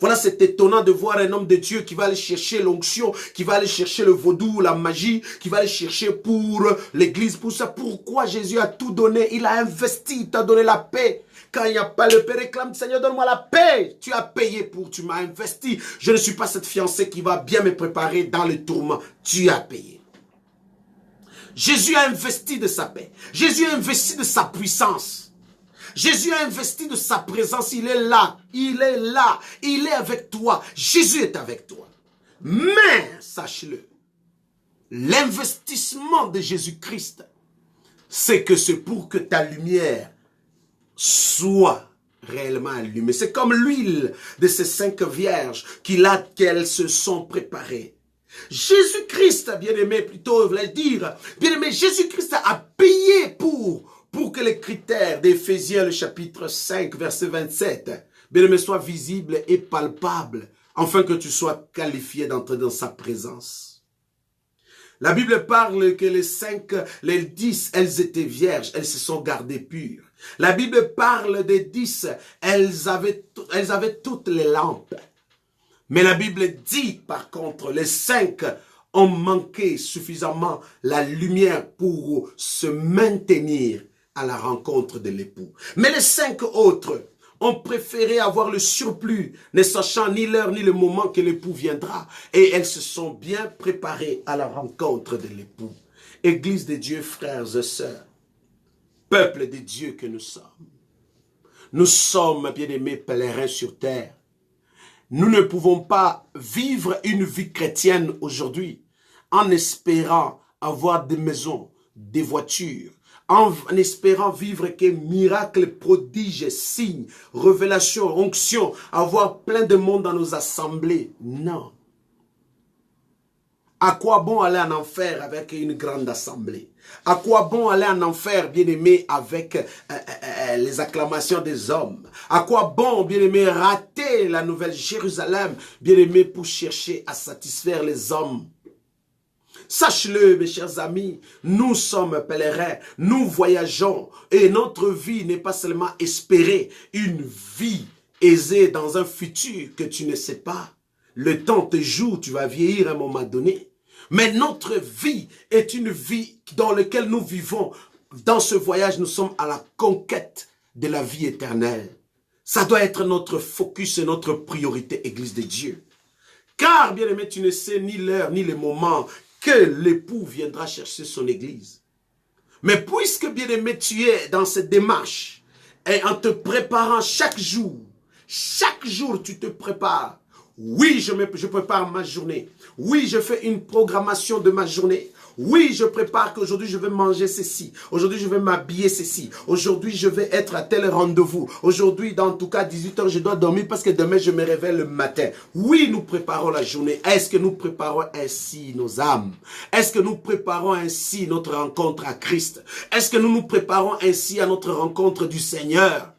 S1: Voilà, c'est étonnant de voir un homme de Dieu qui va aller chercher l'onction, qui va aller chercher le vaudou, la magie, qui va aller chercher pour l'église, pour ça. Pourquoi Jésus a tout donné? Il a investi, il t'a donné la paix. Quand il n'y a pas, le Père réclame, Seigneur, donne-moi la paix. Tu as payé pour, tu m'as investi. Je ne suis pas cette fiancée qui va bien me préparer dans le tourment. Tu as payé. Jésus a investi de sa paix. Jésus a investi de sa puissance. Jésus a investi de sa présence, il est là, il est là, il est avec toi, Jésus est avec toi. Mais, sache-le, l'investissement de Jésus-Christ, c'est que c'est pour que ta lumière soit réellement allumée. C'est comme l'huile de ces 5 vierges qu'elles se sont préparées. Jésus-Christ, bien-aimé, plutôt, je voulais dire, bien-aimé, Jésus-Christ a payé pour que les critères d'Éphésiens, le chapitre 5, verset 27, bien-aimé, soient visibles et palpables, afin que tu sois qualifié d'entrer dans sa présence. La Bible parle que les 10, elles étaient vierges, elles se sont gardées pures. La Bible parle des 10, elles avaient toutes les lampes. Mais la Bible dit, par contre, les 5 ont manqué suffisamment la lumière pour se maintenir à la rencontre de l'époux. Mais les 5 autres ont préféré avoir le surplus, ne sachant ni l'heure ni le moment que l'époux viendra. Et elles se sont bien préparées à la rencontre de l'époux. Église de Dieu, frères et sœurs, peuple de Dieu que nous sommes. Nous sommes, bien-aimés, pèlerins sur terre. Nous ne pouvons pas vivre une vie chrétienne aujourd'hui en espérant avoir des maisons, des voitures, en espérant vivre que miracles, prodiges, signes, révélations, onctions, avoir plein de monde dans nos assemblées. Non. À quoi bon aller en enfer avec une grande assemblée? À quoi bon aller en enfer, bien-aimé, avec les acclamations des hommes? À quoi bon, bien-aimé, rater la nouvelle Jérusalem, bien-aimé, pour chercher à satisfaire les hommes? Sache-le, mes chers amis, nous sommes pèlerins, nous voyageons et notre vie n'est pas seulement espérer une vie aisée dans un futur que tu ne sais pas. Le temps te joue, tu vas vieillir à un moment donné. Mais notre vie est une vie dans laquelle nous vivons. Dans ce voyage, nous sommes à la conquête de la vie éternelle. Ça doit être notre focus et notre priorité, Église de Dieu. Car, bien aimé, tu ne sais ni l'heure ni le moment que l'époux viendra chercher son église. Mais puisque, bien aimé, tu es dans cette démarche, et en te préparant chaque jour tu te prépares Oui, je prépare ma journée. Oui, je fais une programmation de ma journée. Oui, je prépare qu'aujourd'hui je vais manger ceci. Aujourd'hui, je vais m'habiller ceci. Aujourd'hui, je vais être à tel rendez-vous. Aujourd'hui, dans tout cas, 18 heures, je dois dormir parce que demain, je me réveille le matin. Oui, nous préparons la journée. Est-ce que nous préparons ainsi nos âmes? Est-ce que nous préparons ainsi notre rencontre à Christ? Est-ce que nous nous préparons ainsi à notre rencontre du Seigneur?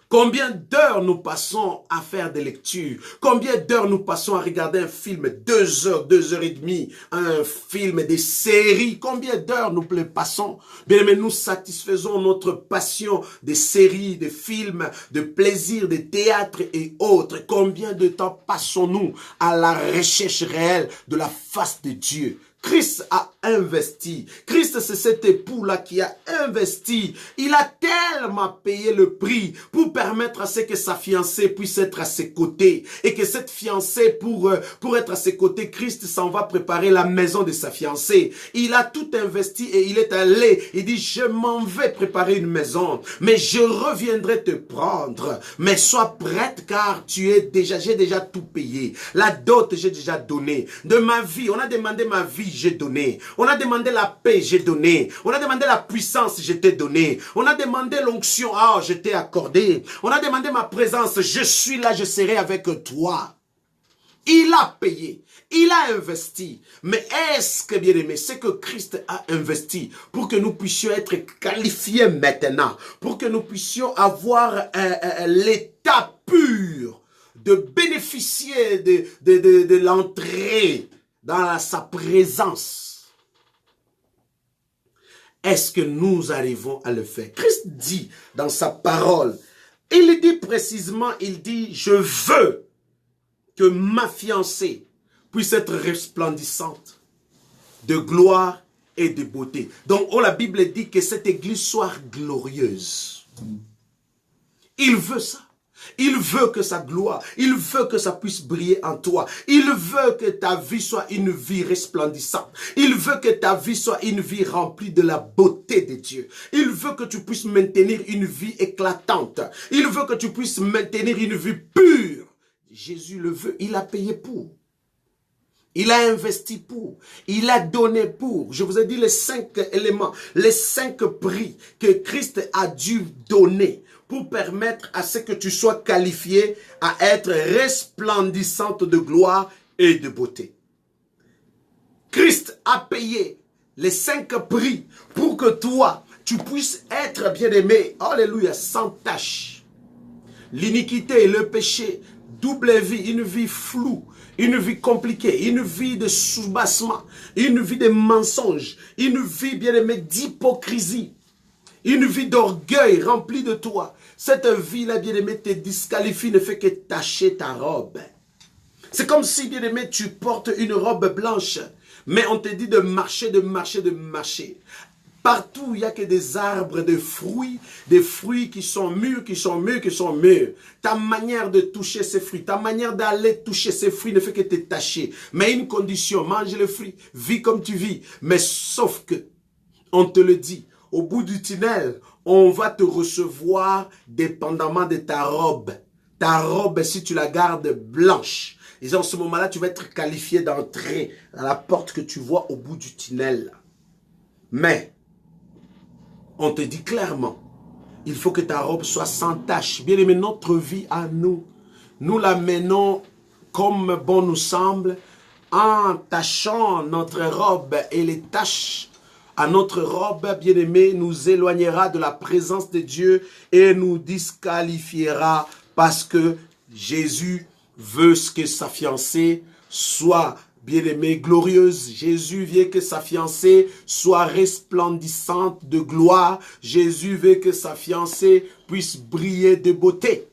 S1: Combien d'heures nous passons à faire des lectures? Combien d'heures nous passons à regarder un film? 2 heures, 2 heures et demie, un film, des séries. Combien d'heures nous passons? Bien, mais nous satisfaisons notre passion des séries, des films, de plaisir, de théâtre et autres. Combien de temps passons-nous à la recherche réelle de la face de Dieu? Christ a investi. Christ, c'est cet époux-là qui a investi. Il a tellement payé le prix pour permettre à ce que sa fiancée puisse être à ses côtés. Et que cette fiancée, pour être à ses côtés, Christ s'en va préparer la maison de sa fiancée. Il a tout investi et il est allé. Il dit, je m'en vais préparer une maison, mais je reviendrai te prendre. Mais sois prête car j'ai déjà tout payé. La dot, j'ai déjà donné. De ma vie, on a demandé ma vie, j'ai donné. On a demandé la paix, j'ai donné. On a demandé la puissance, je t'ai donné. On a demandé l'onction, je t'ai accordé. On a demandé ma présence, je suis là, je serai avec toi. Il a payé, il a investi. Mais est-ce que, bien aimé, c'est que Christ a investi pour que nous puissions être qualifiés maintenant, pour que nous puissions avoir l'état pur de bénéficier de l'entrée dans sa présence. Est-ce que nous arrivons à le faire? Christ dit dans sa parole, il dit précisément, il dit, je veux que ma fiancée puisse être resplendissante de gloire et de beauté. Donc, la Bible dit que cette église soit glorieuse. Il veut ça. Il veut que sa gloire, il veut que ça puisse briller en toi. Il veut que ta vie soit une vie resplendissante. Il veut que ta vie soit une vie remplie de la beauté de Dieu. Il veut que tu puisses maintenir une vie éclatante. Il veut que tu puisses maintenir une vie pure. Jésus le veut, il a payé pour. Il a investi pour, il a donné pour. Je vous ai dit les 5 éléments, les 5 prix que Christ a dû donner pour permettre à ce que tu sois qualifié à être resplendissante de gloire et de beauté. Christ a payé les 5 prix pour que toi, tu puisses être bien-aimé, alléluia, sans tache. L'iniquité et le péché, double vie, une vie floue, une vie compliquée, une vie de soubassement, une vie de mensonges, une vie, bien-aimé, d'hypocrisie, une vie d'orgueil remplie de toi. Cette vie-là, bien-aimé, te disqualifie, ne fait que tacher ta robe. C'est comme si, bien-aimé, tu portes une robe blanche, mais on te dit de marcher, de marcher, de marcher. Partout, il n'y a que des arbres, des fruits qui sont mûrs, qui sont mûrs, qui sont mûrs. Ta manière de toucher ces fruits, ta manière d'aller toucher ces fruits ne fait que te tâcher. Mais une condition, mange les fruits, vis comme tu vis. Mais sauf que, on te le dit, au bout du tunnel, on va te recevoir dépendamment de ta robe. Ta robe, si tu la gardes blanche, et en ce moment-là, tu vas être qualifié d'entrer à la porte que tu vois au bout du tunnel. Mais, on te dit clairement, il faut que ta robe soit sans tache. Bien aimé, notre vie à nous, nous la menons comme bon nous semble, en tachant notre robe, et les taches à notre robe, bien aimé, nous éloignera de la présence de Dieu et nous disqualifiera parce que Jésus veut que sa fiancée soit bien-aimée, glorieuse. Jésus veut que sa fiancée soit resplendissante de gloire. Jésus veut que sa fiancée puisse briller de beauté.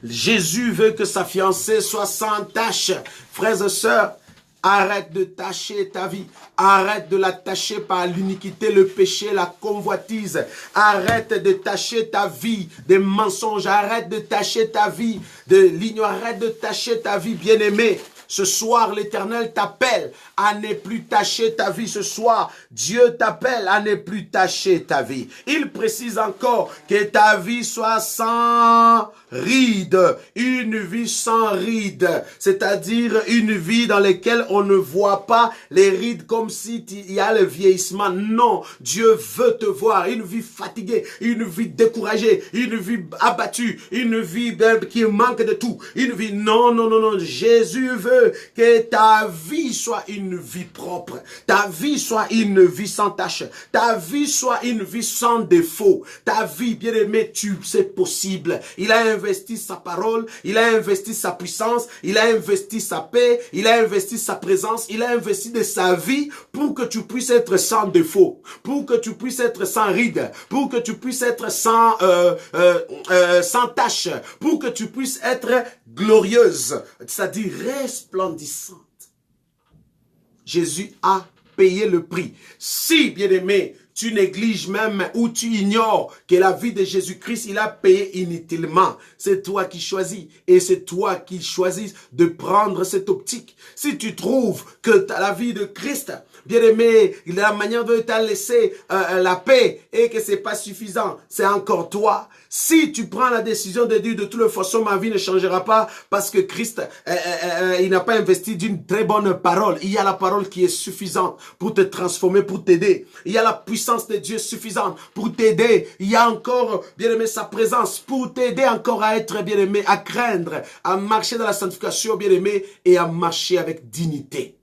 S1: Jésus veut que sa fiancée soit sans tache. Frères et sœurs, arrête de tacher ta vie. Arrête de la tacher par l'iniquité, le péché, la convoitise. Arrête de tacher ta vie des mensonges. Arrête de tacher ta vie de l'ignorance. Arrête de tacher ta vie, bien-aimée. Ce soir, l'Éternel t'appelle à ne plus tacher ta vie. Ce soir, Dieu t'appelle à ne plus tacher ta vie. Il précise encore que ta vie soit sans rides, une vie sans rides, c'est-à-dire une vie dans laquelle on ne voit pas les rides comme si il y a le vieillissement. Non, Dieu veut te voir, une vie fatiguée, une vie découragée, une vie abattue, une vie qui manque de tout, une vie, non, non, non, non, Jésus veut que ta vie soit une vie propre, ta vie soit une vie sans tache, ta vie soit une vie sans défaut, ta vie, bien-aimé, c'est possible. Il a investi sa parole, il a investi sa puissance, il a investi sa paix, il a investi sa présence, il a investi de sa vie pour que tu puisses être sans défaut, pour que tu puisses être sans ride, pour que tu puisses être sans tache, pour que tu puisses être glorieuse, c'est-à-dire resplendissante. Jésus a payé le prix. Si, bien-aimé, tu négliges même ou tu ignores que la vie de Jésus-Christ, il a payé inutilement. C'est toi qui choisis et c'est toi qui choisis de prendre cette optique. Si tu trouves que la vie de Christ, bien-aimé, la manière dont il t'a laissé la paix et que c'est pas suffisant, c'est encore toi. Si tu prends la décision de dire de toute façon ma vie ne changera pas parce que Christ, il n'a pas investi d'une très bonne parole. Il y a la parole qui est suffisante pour te transformer, pour t'aider. Il y a la puissance de Dieu suffisante pour t'aider. Il y a encore, bien-aimé, sa présence pour t'aider encore à être, bien-aimé, à craindre, à marcher dans la sanctification, bien-aimé, et à marcher avec dignité.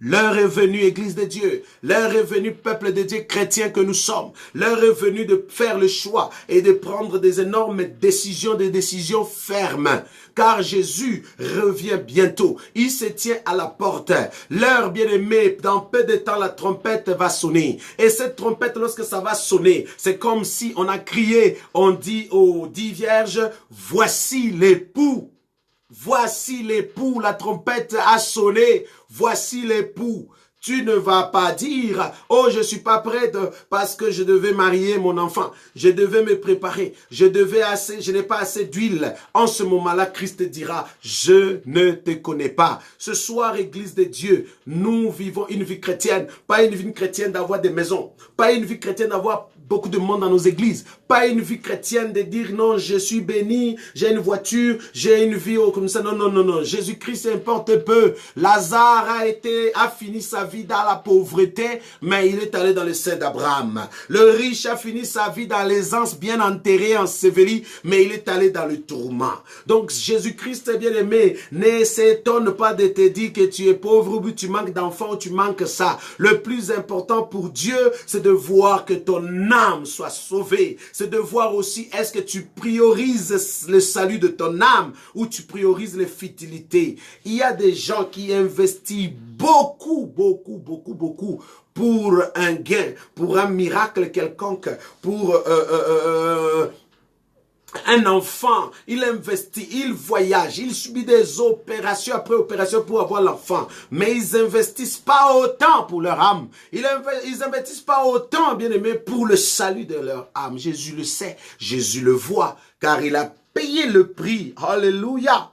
S1: L'heure est venue, Église de Dieu. L'heure est venue, peuple de Dieu, chrétien que nous sommes. L'heure est venue de faire le choix et de prendre des énormes décisions, des décisions fermes. Car Jésus revient bientôt. Il se tient à la porte. L'heure, bien-aimée, dans peu de temps, la trompette va sonner. Et cette trompette, lorsque ça va sonner, c'est comme si on a crié, on dit aux 10 vierges, voici l'époux. Voici l'époux, la trompette a sonné, voici l'époux. Tu ne vas pas dire, oh, je suis pas prête parce que je devais marier mon enfant. Je devais me préparer. Je n'ai pas assez d'huile. En ce moment-là, Christ dira, je ne te connais pas. Ce soir, Église de Dieu, nous vivons une vie chrétienne. Pas une vie chrétienne d'avoir des maisons. Pas une vie chrétienne d'avoir beaucoup de monde dans nos églises. Pas une vie chrétienne de dire non, je suis béni, j'ai une voiture, j'ai une vie comme ça. Non, non, non, non. Jésus-Christ importe peu. Lazare a fini sa vie dans la pauvreté, mais il est allé dans le sein d'Abraham. Le riche a fini sa vie dans l'aisance, bien enterré, enseveli, mais il est allé dans le tourment. Donc Jésus-Christ, bien aimé, ne s'étonne pas de te dire que tu es pauvre ou tu manques d'enfants ou tu manques ça. Le plus important pour Dieu, c'est de voir que ton âme soit sauvée. C'est de voir aussi, est-ce que tu priorises le salut de ton âme ou tu priorises les futilités. Il y a des gens qui investissent beaucoup pour un gain, pour un miracle quelconque, pour un enfant. Il investit, il voyage, il subit des opérations après opération pour avoir l'enfant. Mais ils investissent pas autant pour leur âme. Ils investissent pas autant, bien aimé, pour le salut de leur âme. Jésus le sait, Jésus le voit, car il a payé le prix. Alléluia.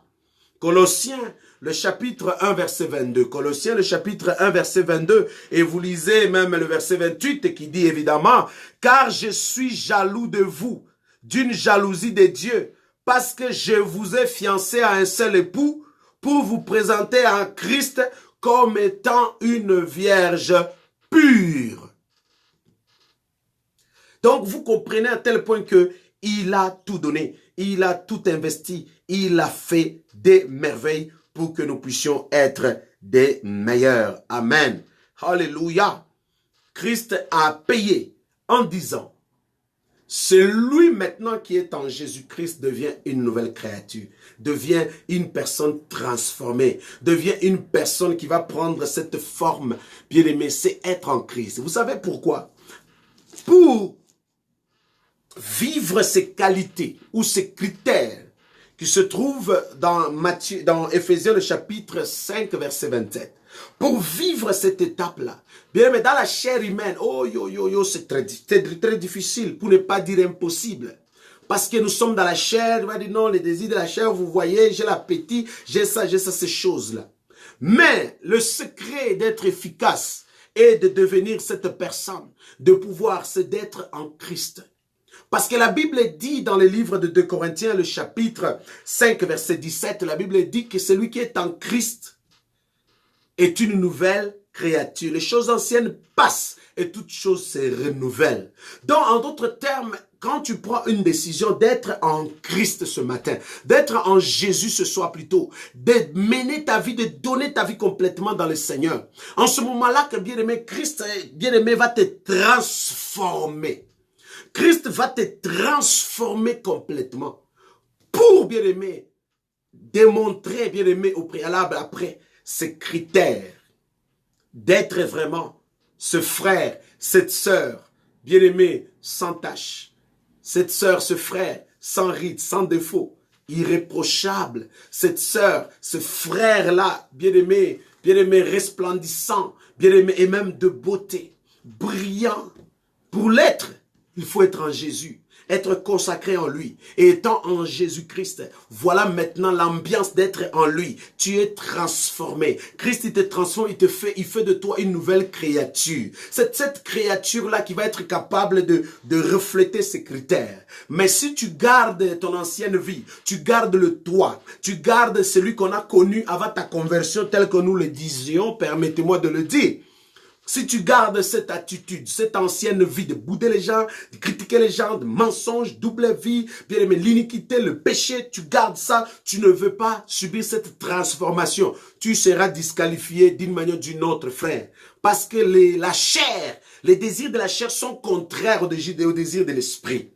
S1: Colossiens, le chapitre 1, verset 22. Colossiens, le chapitre 1, verset 22. Et vous lisez même le verset 28 qui dit évidemment, « Car je suis jaloux de vous, d'une jalousie de Dieu, parce que je vous ai fiancé à un seul époux pour vous présenter en Christ comme étant une vierge pure. » Donc vous comprenez à tel point que il a tout donné, il a tout investi, il a fait des merveilles pour que nous puissions être des meilleurs. Amen. Alléluia. Christ a payé en disant, celui maintenant qui est en Jésus-Christ devient une nouvelle créature, devient une personne transformée, devient une personne qui va prendre cette forme, bien aimé, c'est être en Christ. Vous savez pourquoi? Pour vivre ces qualités ou ces critères qui se trouvent dans Éphésiens le chapitre 5 verset 27. Pour vivre cette étape-là, bien, mais dans la chair humaine, c'est très difficile, pour ne pas dire impossible. Parce que nous sommes dans la chair, on va dire non, les désirs de la chair, vous voyez, j'ai l'appétit, j'ai ça, ces choses-là. Mais le secret d'être efficace et de devenir cette personne, de pouvoir, c'est d'être en Christ. Parce que la Bible dit dans le livre de 2 Corinthiens, le chapitre 5, verset 17, la Bible dit que celui qui est en Christ est une nouvelle créature. Les choses anciennes passent et toutes choses se renouvellent. Donc, en d'autres termes, quand tu prends une décision d'être en Christ ce matin, d'être en Jésus ce soir plutôt, de mener ta vie, de donner ta vie complètement dans le Seigneur, en ce moment-là que bien-aimé, Christ, bien-aimé, va te transformer. Christ va te transformer complètement pour, bien-aimé, démontrer, bien-aimé, au préalable après, ces critères d'être vraiment ce frère, cette sœur, bien-aimé, sans tache, cette sœur, ce frère, sans ride, sans défaut, irréprochable, cette sœur, ce frère-là, bien-aimé, resplendissant, bien-aimé, et même de beauté, brillant. Pour l'être, il faut être en Jésus, être consacré en lui. Et étant en Jésus-Christ, voilà maintenant l'ambiance d'être en lui. Tu es transformé. Christ, il te transforme, il fait de toi une nouvelle créature. C'est cette créature-là qui va être capable de refléter ces critères. Mais si tu gardes ton ancienne vie, tu gardes le toi, tu gardes celui qu'on a connu avant ta conversion, tel que nous le disions, permettez-moi de le dire. Si tu gardes cette attitude, cette ancienne vie de bouder les gens, de critiquer les gens, de mensonges, double vie, bien aimé, l'iniquité, le péché, tu gardes ça, tu ne veux pas subir cette transformation. Tu seras disqualifié d'une manière ou d'une autre, frère. Parce que la chair, les désirs de la chair sont contraires aux désirs de l'esprit.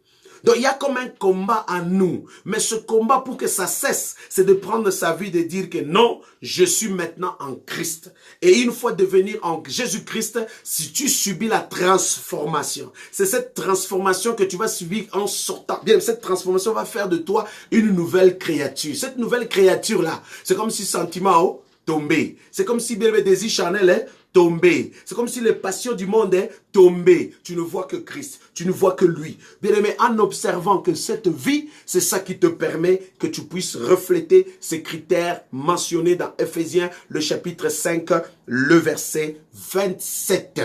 S1: Donc il y a comme un combat en nous. Mais ce combat, pour que ça cesse, c'est de prendre sa vie, de dire que non, je suis maintenant en Christ. Et une fois devenu en Jésus-Christ, si tu subis la transformation, c'est cette transformation que tu vas subir en sortant. Bien, cette transformation va faire de toi une nouvelle créature. Cette nouvelle créature-là, c'est comme si sentiment tombé. C'est comme si bien, le désir charnel est tombé. C'est comme si les passions du monde est tombé. Tu ne vois que Christ. Tu ne vois que lui. Bien aimé, en observant que cette vie, c'est ça qui te permet que tu puisses refléter ces critères mentionnés dans Éphésiens, le chapitre 5, le verset 27.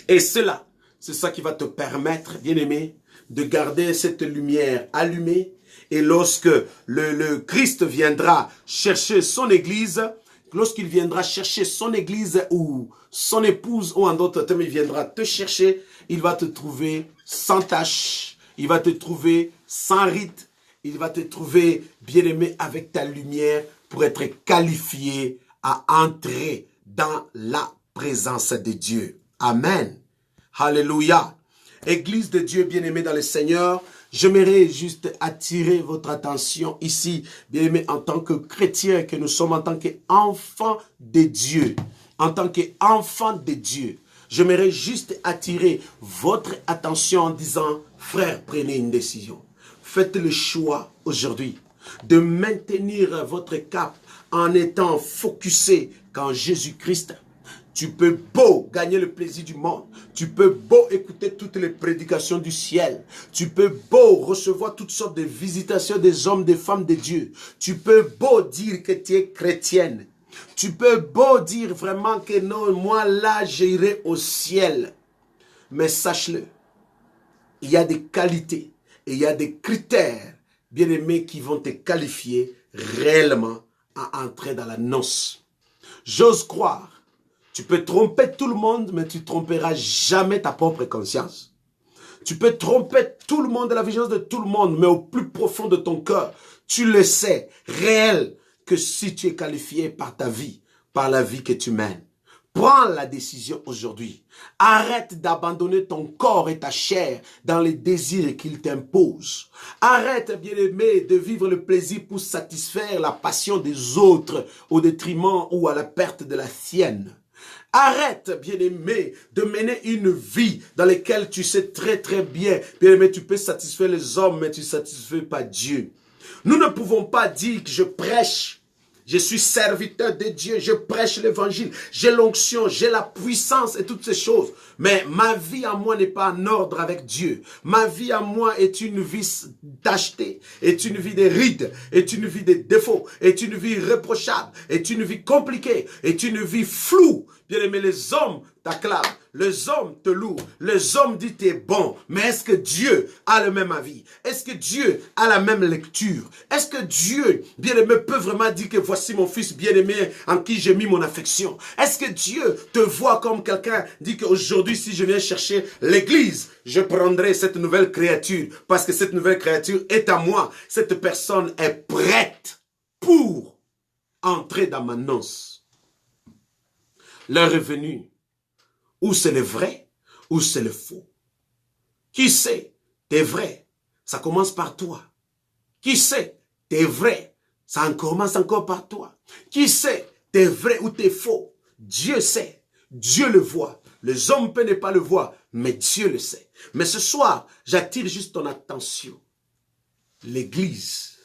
S1: Et cela, c'est ça qui va te permettre, bien aimé, de garder cette lumière allumée. Et lorsque le Christ viendra chercher son église, lorsqu'il viendra chercher son église ou son épouse, ou en d'autres termes, il viendra te chercher, il va te trouver sans tache, il va te trouver sans ride, il va te trouver bien-aimé avec ta lumière pour être qualifié à entrer dans la présence de Dieu. Amen. Alléluia. Église de Dieu bien-aimé dans le Seigneur, j'aimerais juste attirer votre attention ici, bien-aimé, en tant que chrétien que nous sommes, en tant qu'enfants de Dieu. En tant qu'enfants de Dieu, j'aimerais juste attirer votre attention en disant, frère, prenez une décision. Faites le choix aujourd'hui de maintenir votre cap en étant focusé quand Jésus-Christ. Tu peux beau gagner le plaisir du monde. Tu peux beau écouter toutes les prédications du ciel. Tu peux beau recevoir toutes sortes de visitations des hommes, des femmes de Dieu. Tu peux beau dire que tu es chrétienne. Tu peux beau dire vraiment que non, moi là, j'irai au ciel. Mais sache-le, il y a des qualités et il y a des critères, bien aimés, qui vont te qualifier réellement à entrer dans la noce. J'ose croire. Tu peux tromper tout le monde, mais tu ne tromperas jamais ta propre conscience. Tu peux tromper tout le monde, la vigilance de tout le monde, mais au plus profond de ton cœur, tu le sais, réel, que si tu es qualifié par ta vie, par la vie que tu mènes. Prends la décision aujourd'hui. Arrête d'abandonner ton corps et ta chair dans les désirs qu'il t'impose. Arrête, bien-aimé, de vivre le plaisir pour satisfaire la passion des autres au détriment ou à la perte de la sienne. Arrête, bien-aimé, de mener une vie dans laquelle tu sais très très bien, bien-aimé, tu peux satisfaire les hommes, mais tu ne satisfais pas Dieu. Nous ne pouvons pas dire que je prêche, je suis serviteur de Dieu, je prêche l'évangile, j'ai l'onction, j'ai la puissance et toutes ces choses. Mais ma vie à moi n'est pas en ordre avec Dieu. Ma vie à moi est une vie tachetée, est une vie de rides, est une vie de défauts, est une vie irréprochable, est une vie compliquée, est une vie floue. Bien-aimé, les hommes t'acclament, les hommes te louent, les hommes disent t'es bon. Mais est-ce que Dieu a le même avis? Est-ce que Dieu a la même lecture? Est-ce que Dieu, bien-aimé, peut vraiment dire que voici mon fils bien-aimé en qui j'ai mis mon affection? Est-ce que Dieu te voit comme quelqu'un dit qu'aujourd'hui, si je viens chercher l'église, je prendrai cette nouvelle créature parce que cette nouvelle créature est à moi. Cette personne est prête pour entrer dans ma noce. L'heure est venue. Ou c'est le vrai, ou c'est le faux. Qui sait, t'es vrai, ça commence par toi. Qui sait, t'es vrai, ça commence encore par toi. Qui sait, t'es vrai ou t'es faux. Dieu sait, Dieu le voit. Les hommes peuvent ne pas le voir, mais Dieu le sait. Mais ce soir, j'attire juste ton attention. L'église,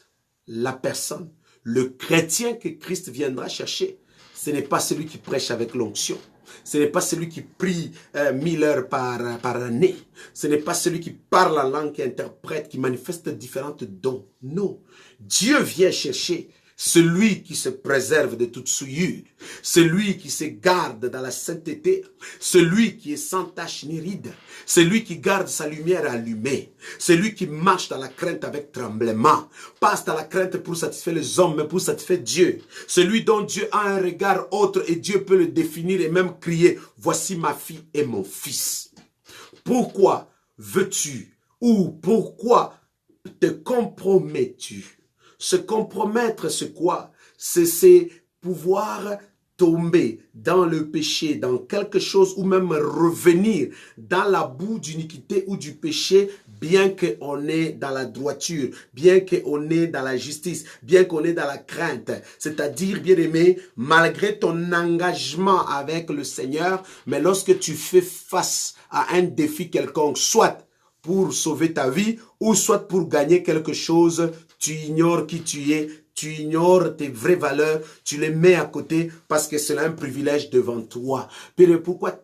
S1: la personne, le chrétien que Christ viendra chercher, ce n'est pas celui qui prêche avec l'onction. Ce n'est pas celui qui prie 1000 heures par année. Ce n'est pas celui qui parle en langue, qui interprète, qui manifeste différents dons. Non. Dieu vient chercher celui qui se préserve de toute souillure, celui qui se garde dans la sainteté, celui qui est sans tache ni ride, celui qui garde sa lumière allumée, celui qui marche dans la crainte avec tremblement, passe dans la crainte pour satisfaire les hommes, mais pour satisfaire Dieu, celui dont Dieu a un regard autre et Dieu peut le définir et même crier, voici ma fille et mon fils. Pourquoi veux-tu ou pourquoi te compromets-tu? Se compromettre, c'est quoi? C'est pouvoir tomber dans le péché, dans quelque chose, ou même revenir dans la boue d'iniquité ou du péché, bien qu'on est dans la droiture, bien qu'on est dans la justice, bien qu'on est dans la crainte. C'est-à-dire, bien-aimé, malgré ton engagement avec le Seigneur, mais lorsque tu fais face à un défi quelconque, soit pour sauver ta vie, ou soit pour gagner quelque chose, tu ignores qui tu es, tu ignores tes vraies valeurs, tu les mets à côté parce que c'est un privilège devant toi. Puis pourquoi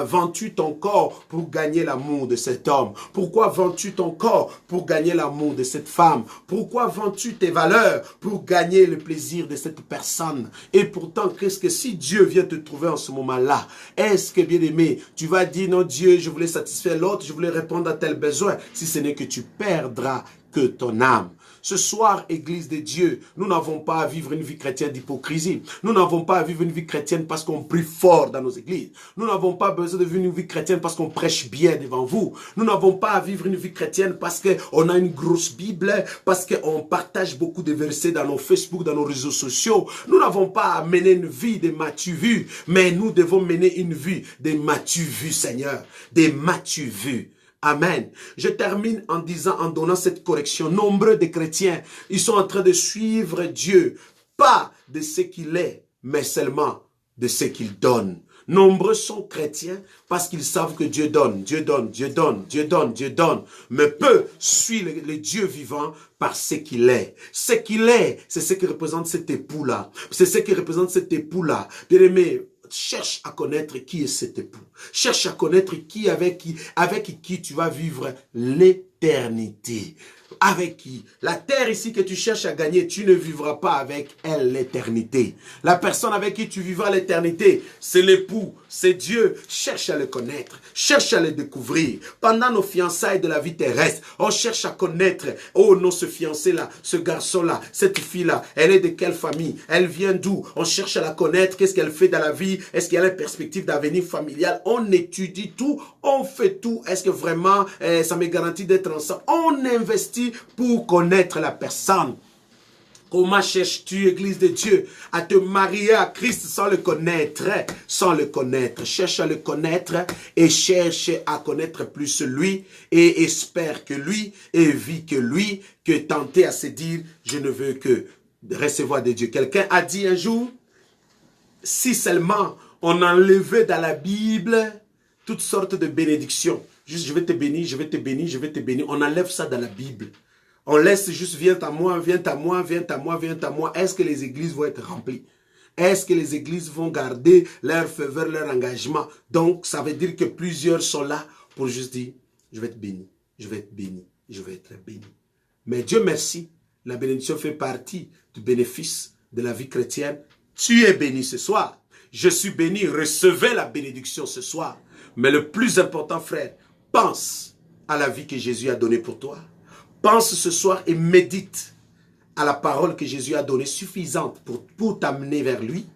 S1: vends-tu ton corps pour gagner l'amour de cet homme? Pourquoi vends-tu ton corps pour gagner l'amour de cette femme? Pourquoi vends-tu tes valeurs pour gagner le plaisir de cette personne? Et pourtant, qu'est-ce que si Dieu vient te trouver en ce moment-là, est-ce que, bien aimé, tu vas dire non Dieu, je voulais satisfaire l'autre, je voulais répondre à tel besoin, si ce n'est que tu perdras que ton âme. Ce soir, Église de Dieu, nous n'avons pas à vivre une vie chrétienne d'hypocrisie. Nous n'avons pas à vivre une vie chrétienne parce qu'on prie fort dans nos églises. Nous n'avons pas besoin de vivre une vie chrétienne parce qu'on prêche bien devant vous. Nous n'avons pas à vivre une vie chrétienne parce qu'on a une grosse Bible, parce qu'on partage beaucoup de versets dans nos Facebook, dans nos réseaux sociaux. Nous n'avons pas à mener une vie de m'as-tu vu, mais nous devons mener une vie de m'as-tu vu, Seigneur, de m'as-tu vu. Amen. Je termine en disant, en donnant cette correction. Nombreux de chrétiens, ils sont en train de suivre Dieu, pas de ce qu'il est, mais seulement de ce qu'il donne. Nombreux sont chrétiens parce qu'ils savent que Dieu donne, Dieu donne, Dieu donne, Dieu donne, Dieu donne. Mais peu suivent le Dieu vivant par ce qu'il est. Ce qu'il est, c'est ce qui représente cet époux-là. C'est ce qui représente cet époux-là. Bien-aimé, cherche à connaître qui est cet époux. Cherche à connaître qui avec qui tu vas vivre l'éternité. Avec qui? La terre ici que tu cherches à gagner, tu ne vivras pas avec elle l'éternité. La personne avec qui tu vivras l'éternité, c'est l'époux, c'est Dieu. Cherche à le connaître, cherche à le découvrir. Pendant nos fiançailles de la vie terrestre, on cherche à connaître, oh non, ce fiancé-là, ce garçon-là, cette fille-là, elle est de quelle famille? Elle vient d'où? On cherche à la connaître, qu'est-ce qu'elle fait dans la vie? Est-ce qu'elle a une perspective d'avenir familial? On étudie tout, on fait tout. Est-ce que vraiment ça me garantit d'être ensemble? On investit pour connaître la personne. Comment cherches-tu, Église de Dieu, à te marier à Christ sans le connaître? Sans le connaître. Cherche à le connaître et cherche à connaître plus lui et espère que lui et vis que lui que tenter à se dire, je ne veux que recevoir de Dieu. Quelqu'un a dit un jour, si seulement on enlevait dans la Bible toutes sortes de bénédictions. Juste, je vais te bénir, je vais te bénir, je vais te bénir. On enlève ça dans la Bible. On laisse juste, viens à moi, viens à moi, viens à moi, viens à moi. Est-ce que les églises vont être remplies? Est-ce que les églises vont garder leur faveur, leur engagement? Donc, ça veut dire que plusieurs sont là pour juste dire, je vais être béni, je vais être béni, je vais être béni. Mais Dieu merci, la bénédiction fait partie du bénéfice de la vie chrétienne. Tu es béni ce soir. Je suis béni, recevez la bénédiction ce soir. Mais le plus important, frère, pense à la vie que Jésus a donnée pour toi. Pense ce soir et médite à la parole que Jésus a donnée, suffisante pour t'amener vers lui.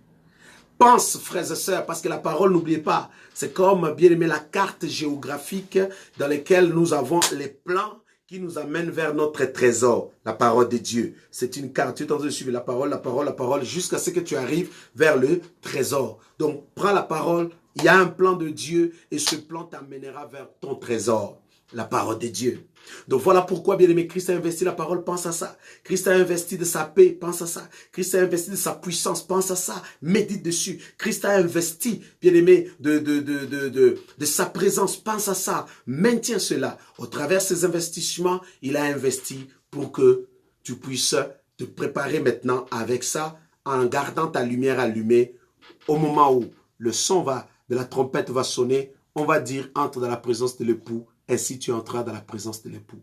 S1: Pense, frères et sœurs, parce que la parole, n'oubliez pas, c'est comme, bien aimé, la carte géographique dans laquelle nous avons les plans qui nous amènent vers notre trésor, la parole de Dieu. C'est une carte, tu es en train de suivre la parole, jusqu'à ce que tu arrives vers le trésor. Donc, prends la parole, il y a un plan de Dieu et ce plan t'amènera vers ton trésor, la parole de Dieu. Donc voilà pourquoi, bien aimé, Christ a investi la parole, pense à ça. Christ a investi de sa paix, pense à ça. Christ a investi de sa puissance, pense à ça. Médite dessus. Christ a investi, bien aimé, de sa présence, pense à ça. Maintiens cela. Au travers de ses investissements, il a investi pour que tu puisses te préparer maintenant avec ça, en gardant ta lumière allumée. Au moment où le son de la trompette va sonner, on va dire, entre dans la présence de l'époux. Ainsi tu entreras dans la présence de l'époux.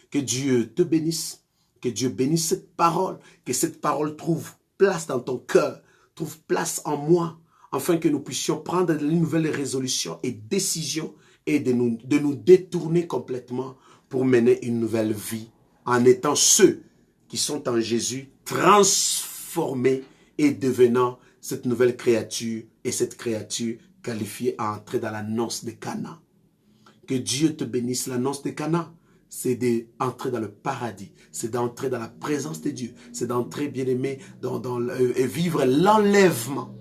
S1: Que Dieu te bénisse, que Dieu bénisse cette parole, que cette parole trouve place dans ton cœur, trouve place en moi, afin que nous puissions prendre de nouvelles résolutions et décisions et de nous détourner complètement pour mener une nouvelle vie en étant ceux qui sont en Jésus transformés et devenant cette nouvelle créature et cette créature qualifiée à entrer dans la noce de Cana. Que Dieu te bénisse. La noce de Cana, c'est d'entrer dans le paradis, c'est d'entrer dans la présence de Dieu, c'est d'entrer, bien aimé, et vivre l'enlèvement.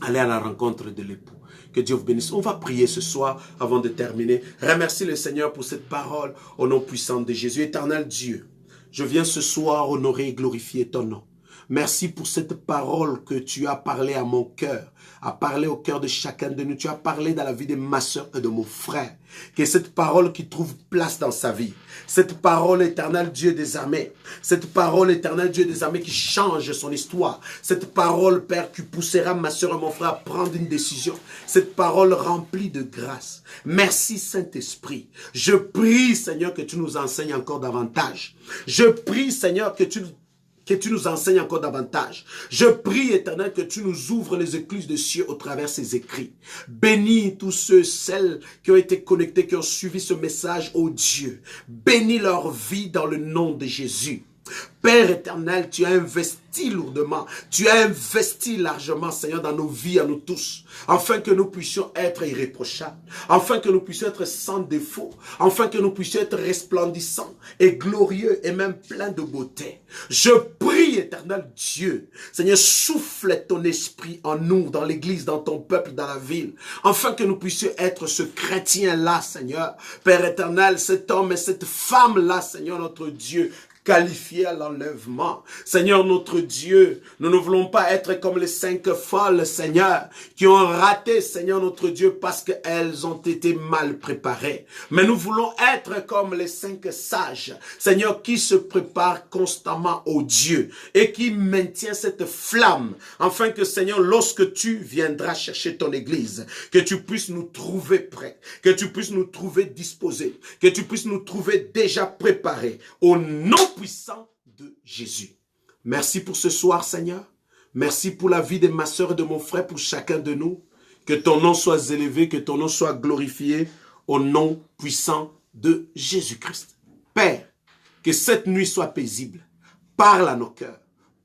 S1: Aller à la rencontre de l'époux. Que Dieu vous bénisse. On va prier ce soir avant de terminer. Remercie le Seigneur pour cette parole au nom puissant de Jésus. Éternel Dieu, je viens ce soir honorer et glorifier ton nom. Merci pour cette parole que tu as parlé à mon cœur, a parlé au cœur de chacun de nous. Tu as parlé dans la vie de ma soeur et de mon frère. Que cette parole qui trouve place dans sa vie, cette parole éternelle Dieu des armées, cette parole éternelle Dieu des armées qui change son histoire, cette parole Père qui poussera ma soeur et mon frère à prendre une décision, cette parole remplie de grâce. Merci Saint-Esprit. Je prie Seigneur que tu nous enseignes encore davantage. Je prie Seigneur que tu nous enseignes encore davantage. Je prie, Éternel, que tu nous ouvres les écluses des cieux au travers de ces écrits. Bénis tous ceux, celles qui ont été connectés, qui ont suivi ce message, ô Dieu. Bénis leur vie dans le nom de Jésus. Père éternel, tu as investi lourdement, tu as investi largement, Seigneur, dans nos vies, à nous tous, afin que nous puissions être irréprochables, afin que nous puissions être sans défaut, afin que nous puissions être resplendissants et glorieux et même pleins de beauté. Je prie, éternel Dieu, Seigneur, souffle ton esprit en nous, dans l'église, dans ton peuple, dans la ville, afin que nous puissions être ce chrétien-là, Seigneur, Père éternel, cet homme et cette femme-là, Seigneur, notre Dieu, qualifiés à l'enlèvement. Seigneur notre Dieu, nous ne voulons pas être comme les 5 folles, Seigneur, qui ont raté, Seigneur notre Dieu, parce qu'elles ont été mal préparées. Mais nous voulons être comme les 5 sages, Seigneur, qui se préparent constamment au Dieu et qui maintient cette flamme, afin que, Seigneur, lorsque tu viendras chercher ton église, que tu puisses nous trouver prêts, que tu puisses nous trouver disposés, que tu puisses nous trouver déjà préparés, au nom puissant de Jésus. Merci pour ce soir, Seigneur. Merci pour la vie de ma soeur et de mon frère, pour chacun de nous. Que ton nom soit élevé, que ton nom soit glorifié au nom puissant de Jésus-Christ. Père, que cette nuit soit paisible. Parle à nos cœurs.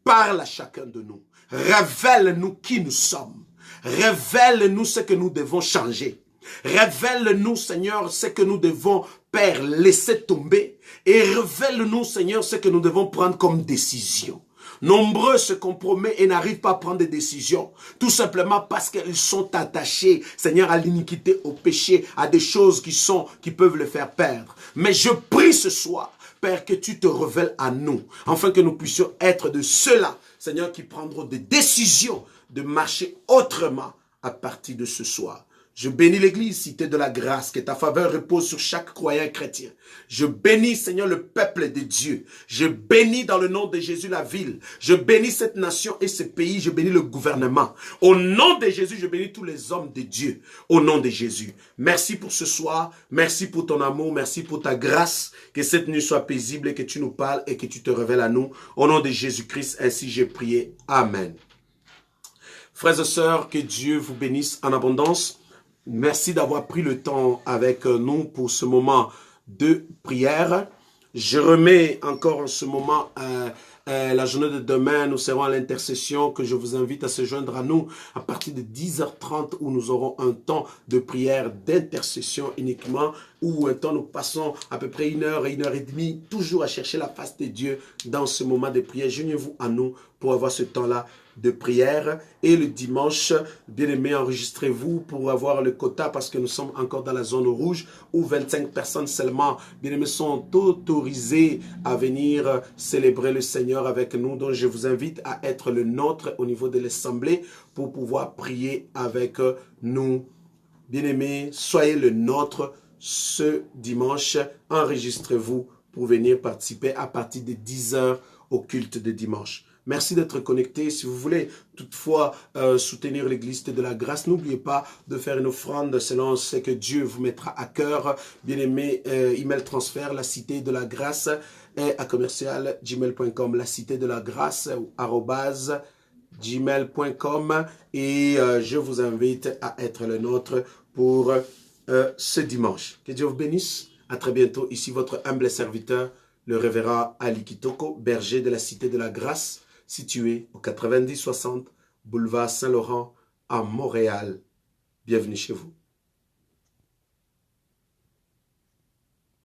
S1: Parle à chacun de nous. Révèle-nous qui nous sommes. Révèle-nous ce que nous devons changer. Révèle-nous, Seigneur, ce que nous devons, Père, laisser tomber. Et révèle-nous, Seigneur, ce que nous devons prendre comme décision. Nombreux se compromettent et n'arrivent pas à prendre des décisions. Tout simplement parce qu'ils sont attachés, Seigneur, à l'iniquité, au péché, à des choses qui peuvent le faire perdre. Mais je prie ce soir, Père, que tu te révèles à nous, afin que nous puissions être de ceux-là, Seigneur, qui prendront des décisions de marcher autrement à partir de ce soir. Je bénis l'église, cité de la grâce, que ta faveur repose sur chaque croyant chrétien. Je bénis, Seigneur, le peuple de Dieu. Je bénis dans le nom de Jésus la ville. Je bénis cette nation et ce pays. Je bénis le gouvernement. Au nom de Jésus, je bénis tous les hommes de Dieu. Au nom de Jésus. Merci pour ce soir. Merci pour ton amour. Merci pour ta grâce. Que cette nuit soit paisible et que tu nous parles et que tu te révèles à nous. Au nom de Jésus-Christ, ainsi j'ai prié. Amen. Frères et sœurs, que Dieu vous bénisse en abondance. Merci d'avoir pris le temps avec nous pour ce moment de prière. Je remets encore en ce moment la journée de demain. Nous serons à l'intercession que je vous invite à se joindre à nous à partir de 10h30 où nous aurons un temps de prière, d'intercession uniquement, où un temps nous passons à peu près 1 heure et 1 heure et demie toujours à chercher la face de Dieu dans ce moment de prière. Joignez-vous à nous pour avoir ce temps-là de prière. Et le dimanche, bien-aimés, enregistrez-vous pour avoir le quota parce que nous sommes encore dans la zone rouge où 25 personnes seulement, bien-aimés, sont autorisées à venir célébrer le Seigneur avec nous. Donc, je vous invite à être le nôtre au niveau de l'Assemblée pour pouvoir prier avec nous. Bien-aimés, soyez le nôtre ce dimanche. Enregistrez-vous pour venir participer à partir de 10h au culte de dimanche. Merci d'être connecté. Si vous voulez toutefois soutenir l'Église de la Grâce, n'oubliez pas de faire une offrande selon ce que Dieu vous mettra à cœur. Bien-aimé, email transfert, la cité de la grâce est à commercial@gmail.com, la cité de la grâce ou @gmail.com et je vous invite à être le nôtre pour ce dimanche. Que Dieu vous bénisse. À très bientôt. Ici votre humble serviteur, le révérend Ali Kitoko, berger de la cité de la grâce, situé au 90-60 boulevard Saint-Laurent à Montréal. Bienvenue chez vous.